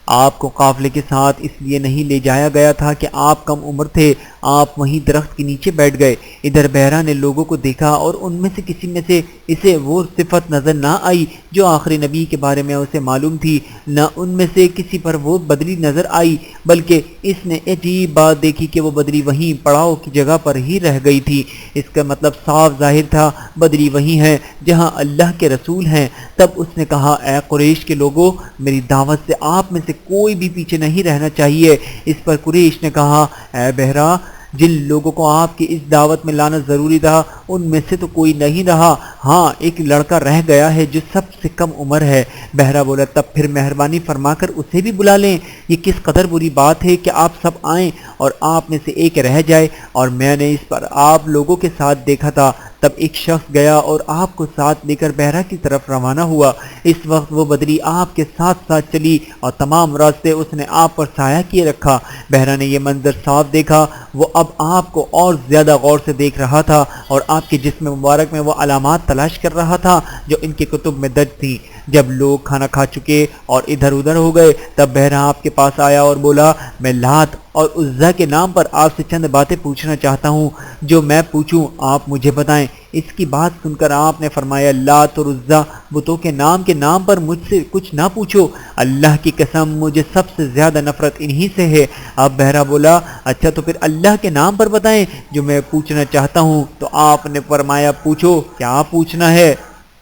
آپ کو قافلے کے ساتھ اس لیے نہیں لے جایا گیا تھا کہ آپ کم عمر تھے، آپ وہیں درخت کے نیچے بیٹھ گئے۔ ادھر بہرا نے لوگوں کو دیکھا اور ان میں سے کسی میں سے اسے وہ صفت نظر نہ آئی جو آخری نبی کے بارے میں اسے معلوم تھی، نہ ان میں سے کسی پر وہ بدری نظر آئی، بلکہ اس نے عجیب بات دیکھی کہ وہ بدری وہیں پڑاؤ کی جگہ پر ہی رہ گئی تھی۔ اس کا مطلب صاف ظاہر تھا، بدری وہیں ہے جہاں اللہ کے رسول ہیں۔ تب اس نے کہا، اے قریش کے لوگوں، میری دعوت سے آپ میں سے کوئی بھی پیچھے نہیں رہنا چاہیے۔ اس پر قریش نے کہا، اے بہرا، جن لوگوں کو آپ کی اس دعوت میں لانا ضروری تھا ان میں سے تو کوئی نہیں رہا، ہاں ایک لڑکا رہ گیا ہے جو سب سے کم عمر ہے۔ بہرا بولا، تب پھر مہربانی فرما کر اسے بھی بلا لیں، یہ کس قدر بری بات ہے کہ آپ سب آئیں اور آپ میں سے ایک رہ جائے، اور میں نے اس پر آپ لوگوں کے ساتھ دیکھا تھا۔ تب ایک شخص گیا اور آپ کو ساتھ لے کر بہرا کی طرف روانہ ہوا۔ اس وقت وہ بدری آپ کے ساتھ ساتھ چلی اور تمام راستے اس نے آپ پر سایہ کیے رکھا۔ بہرا نے یہ منظر صاف دیکھا، وہ اب آپ کو اور زیادہ غور سے دیکھ رہا تھا اور آپ کے جسم مبارک میں وہ علامات تلاش کر رہا تھا جو ان کے کتب میں درج تھیں۔ جب لوگ کھانا کھا چکے اور ادھر ادھر ہو گئے تب بہرا آپ کے پاس آیا اور بولا، میں لات اور عزیٰ کے نام پر آپ سے چند باتیں پوچھنا چاہتا ہوں، جو میں پوچھوں آپ مجھے بتائیں۔ اس کی بات سن کر آپ نے فرمایا، لات اور عزیٰ بتوں کے نام پر مجھ سے کچھ نہ پوچھو، اللہ کی قسم مجھے سب سے زیادہ نفرت انہی سے ہے۔ اب بہرا بولا، اچھا تو پھر اللہ کے نام پر بتائیں جو میں پوچھنا چاہتا ہوں۔ تو آپ نے فرمایا، پوچھو، کیا پوچھنا ہے؟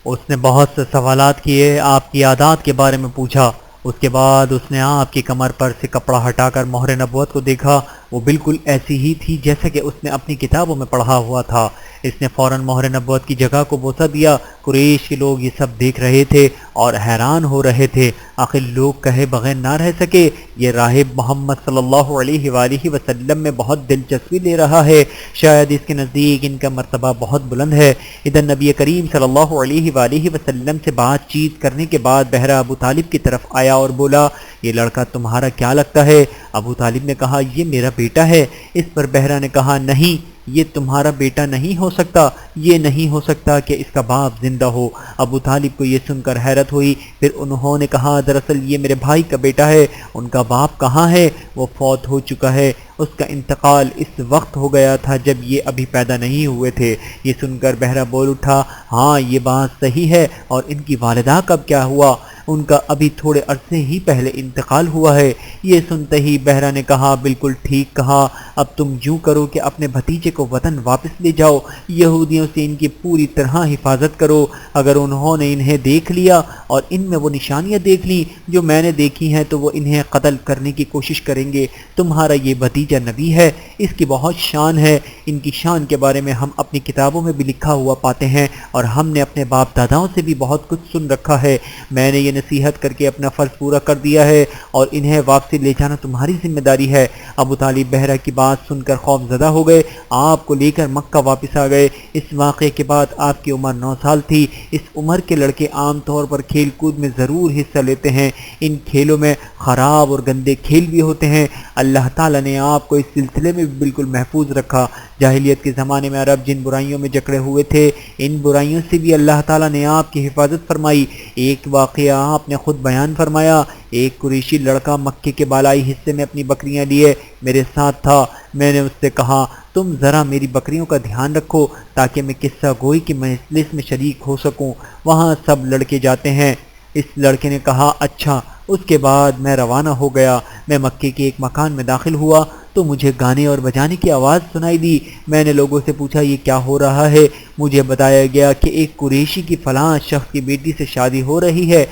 اس نے بہت سے سوالات کیے، آپ کی عادات کے بارے میں پوچھا۔ اس کے بعد اس نے آپ کی کمر پر سے کپڑا ہٹا کر مہر نبوت کو دیکھا، وہ بالکل ایسی ہی تھی جیسا کہ اس نے اپنی کتابوں میں پڑھا ہوا تھا۔ اس نے فوراً مہر نبوت کی جگہ کو بوسہ دیا۔ قریش کے لوگ یہ سب دیکھ رہے تھے اور حیران ہو رہے تھے، آخر لوگ کہے بغیر نہ رہ سکے، یہ راہب محمد صلی اللہ علیہ وآلہ وسلم میں بہت دلچسپی لے رہا ہے، شاید اس کے نزدیک ان کا مرتبہ بہت بلند ہے۔ ادھر نبی کریم صلی اللہ علیہ وآلہ وسلم سے بات چیت کرنے کے بعد بہرا ابو طالب کی طرف آیا اور بولا، یہ لڑکا تمہارا کیا لگتا ہے؟ ابو طالب نے کہا، یہ میرا بیٹا ہے۔ اس پر بہرا نے کہا، نہیں، یہ تمہارا بیٹا نہیں ہو سکتا، یہ نہیں ہو سکتا کہ اس کا باپ زندہ ہو۔ ابو طالب کو یہ سن کر حیرت ہوئی، پھر انہوں نے کہا، دراصل یہ میرے بھائی کا بیٹا ہے، ان کا باپ کہاں ہے؟ وہ فوت ہو چکا ہے، اس کا انتقال اس وقت ہو گیا تھا جب یہ ابھی پیدا نہیں ہوئے تھے۔ یہ سن کر بہرا بول اٹھا، ہاں یہ بات صحیح ہے، اور ان کی والدہ کب کیا ہوا؟ ان کا ابھی تھوڑے عرصے ہی پہلے انتقال ہوا ہے۔ یہ سنتے ہی بہرا نے کہا، بالکل ٹھیک کہا، اب تم یوں کرو کہ اپنے بھتیجے کو وطن واپس لے جاؤ، یہودیوں سے ان کی پوری طرح حفاظت کرو، اگر انہوں نے انہیں دیکھ لیا اور ان میں وہ نشانیاں دیکھ لی جو میں نے دیکھی ہیں تو وہ انہیں قتل کرنے کی کوشش کریں گے۔ تمہارا یہ بھتیجا نبی ہے، اس کی بہت شان ہے، ان کی شان کے بارے میں ہم اپنی کتابوں میں بھی لکھا ہوا پاتے ہیں اور ہم نے اپنے باپ داداؤں سے بھی بہت کچھ سن رکھا ہے۔ میں نے یہ یہ نصیحت کر کے اپنا فرض پورا کر دیا ہے اور انہیں واپسی لے جانا تمہاری ذمہ داری ہے۔ ابو طالب بحرہ کی بات سن کر خوف زدہ ہو گئے، آپ کو لے کر مکہ واپس آ گئے۔ اس واقعے کے بعد آپ کی عمر 9 سال تھی۔ اس عمر کے لڑکے عام طور پر کھیل کود میں ضرور حصہ لیتے ہیں، ان کھیلوں میں خراب اور گندے کھیل بھی ہوتے ہیں۔ اللہ تعالیٰ نے آپ کو اس سلسلے میں بھی بالکل محفوظ رکھا۔ جاہلیت کے زمانے میں عرب جن برائیوں میں جکڑے ہوئے تھے، ان برائیوں سے بھی اللہ تعالیٰ نے آپ کی حفاظت فرمائی۔ ایک واقعہ آپ نے خود بیان فرمایا، ایک قریشی لڑکا مکے کے بالائی حصے میں اپنی بکریاں لیے میرے ساتھ تھا۔ میں نے اس سے کہا تم ذرا میری بکریوں کا دھیان رکھو تاکہ میں قصہ گوئی کی مجلس میں شریک ہو سکوں، وہاں سب لڑکے جاتے ہیں۔ اس لڑکے نے کہا اچھا۔ اس کے بعد میں روانہ ہو گیا۔ میں مکے کے ایک مکان میں داخل ہوا تو مجھے گانے اور بجانے کی آواز سنائی دی۔ میں نے لوگوں سے پوچھا یہ کیا ہو رہا ہے؟ مجھے بتایا گیا کہ ایک قریشی کی فلاں شخص کی بیٹی سے شادی ہو رہی ہے۔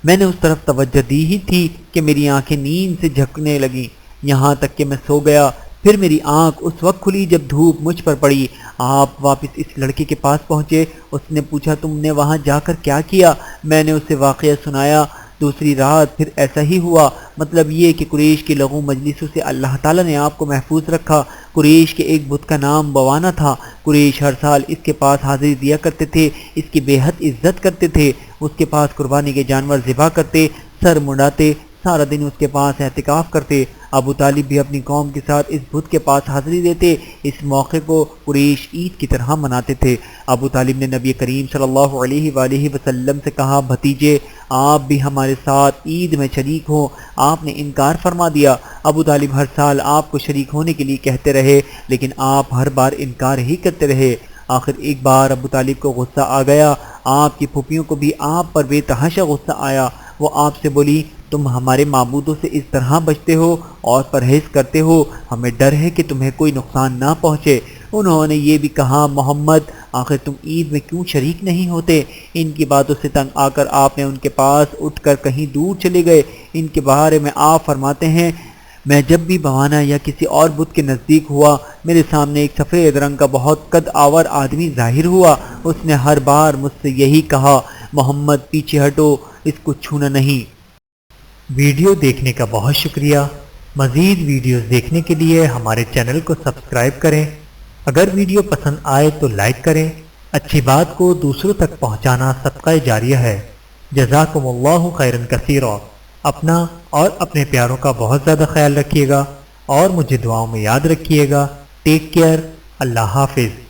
میں نے اس طرف توجہ دی ہی تھی کہ میری آنکھیں نیند سے جھکنے لگیں، یہاں تک کہ میں سو گیا۔ پھر میری آنکھ اس وقت کھلی جب دھوپ مجھ پر پڑی۔ آپ واپس اس لڑکے کے پاس پہنچے۔ اس نے پوچھا تم نے وہاں جا کر کیا کیا؟ میں نے اسے واقعہ سنایا۔ دوسری رات پھر ایسا ہی ہوا۔ مطلب یہ کہ قریش کی لغو مجلسوں سے اللہ تعالیٰ نے آپ کو محفوظ رکھا۔ قریش کے ایک بت کا نام بوانا تھا۔ قریش ہر سال اس کے پاس حاضری دیا کرتے تھے، اس کی بے حد عزت کرتے تھے، اس کے پاس قربانی کے جانور ذبح کرتے، سر منڈاتے، سارا دن اس کے پاس اعتکاف کرتے۔ ابو طالب بھی اپنی قوم کے ساتھ اس بت کے پاس حاضری دیتے۔ اس موقع کو قریش عید کی طرح مناتے تھے۔ ابو طالب نے نبی کریم صلی اللہ علیہ وآلہ وسلم سے کہا بھتیجے آپ بھی ہمارے ساتھ عید میں شریک ہوں۔ آپ نے انکار فرما دیا۔ ابو طالب ہر سال آپ کو شریک ہونے کے لیے کہتے رہے لیکن آپ ہر بار انکار ہی کرتے رہے۔ آخر ایک بار ابو طالب کو غصہ آ گیا۔ آپ کی پھوپھیوں کو بھی آپ پر بے تحاشا غصہ آیا۔ وہ آپ سے بولی تم ہمارے معبودوں سے اس طرح بچتے ہو اور پرہیز کرتے ہو، ہمیں ڈر ہے کہ تمہیں کوئی نقصان نہ پہنچے۔ انہوں نے یہ بھی کہا محمد آخر تم عید میں کیوں شریک نہیں ہوتے؟ ان کی باتوں سے تنگ آ کر آپ نے ان کے پاس اٹھ کر کہیں دور چلے گئے۔ ان کے بارے میں آپ فرماتے ہیں میں جب بھی بوانا یا کسی اور بت کے نزدیک ہوا میرے سامنے ایک سفید رنگ کا بہت قد آور آدمی ظاہر ہوا۔ اس نے ہر بار مجھ سے یہی کہا محمد پیچھے ہٹو، اس کو چھونا نہیں۔ ویڈیو دیکھنے کا بہت شکریہ۔ مزید ویڈیوز دیکھنے کے لیے ہمارے چینل کو سبسکرائب کریں۔ اگر ویڈیو پسند آئے تو لائک کریں۔ اچھی بات کو دوسروں تک پہنچانا صدقہ جاریہ ہے۔ جزاکم اللہ خیرا کثیرا۔ اپنا اور اپنے پیاروں کا بہت زیادہ خیال رکھیے گا اور مجھے دعاؤں میں یاد رکھیے گا۔ Take care. اللہ حافظ۔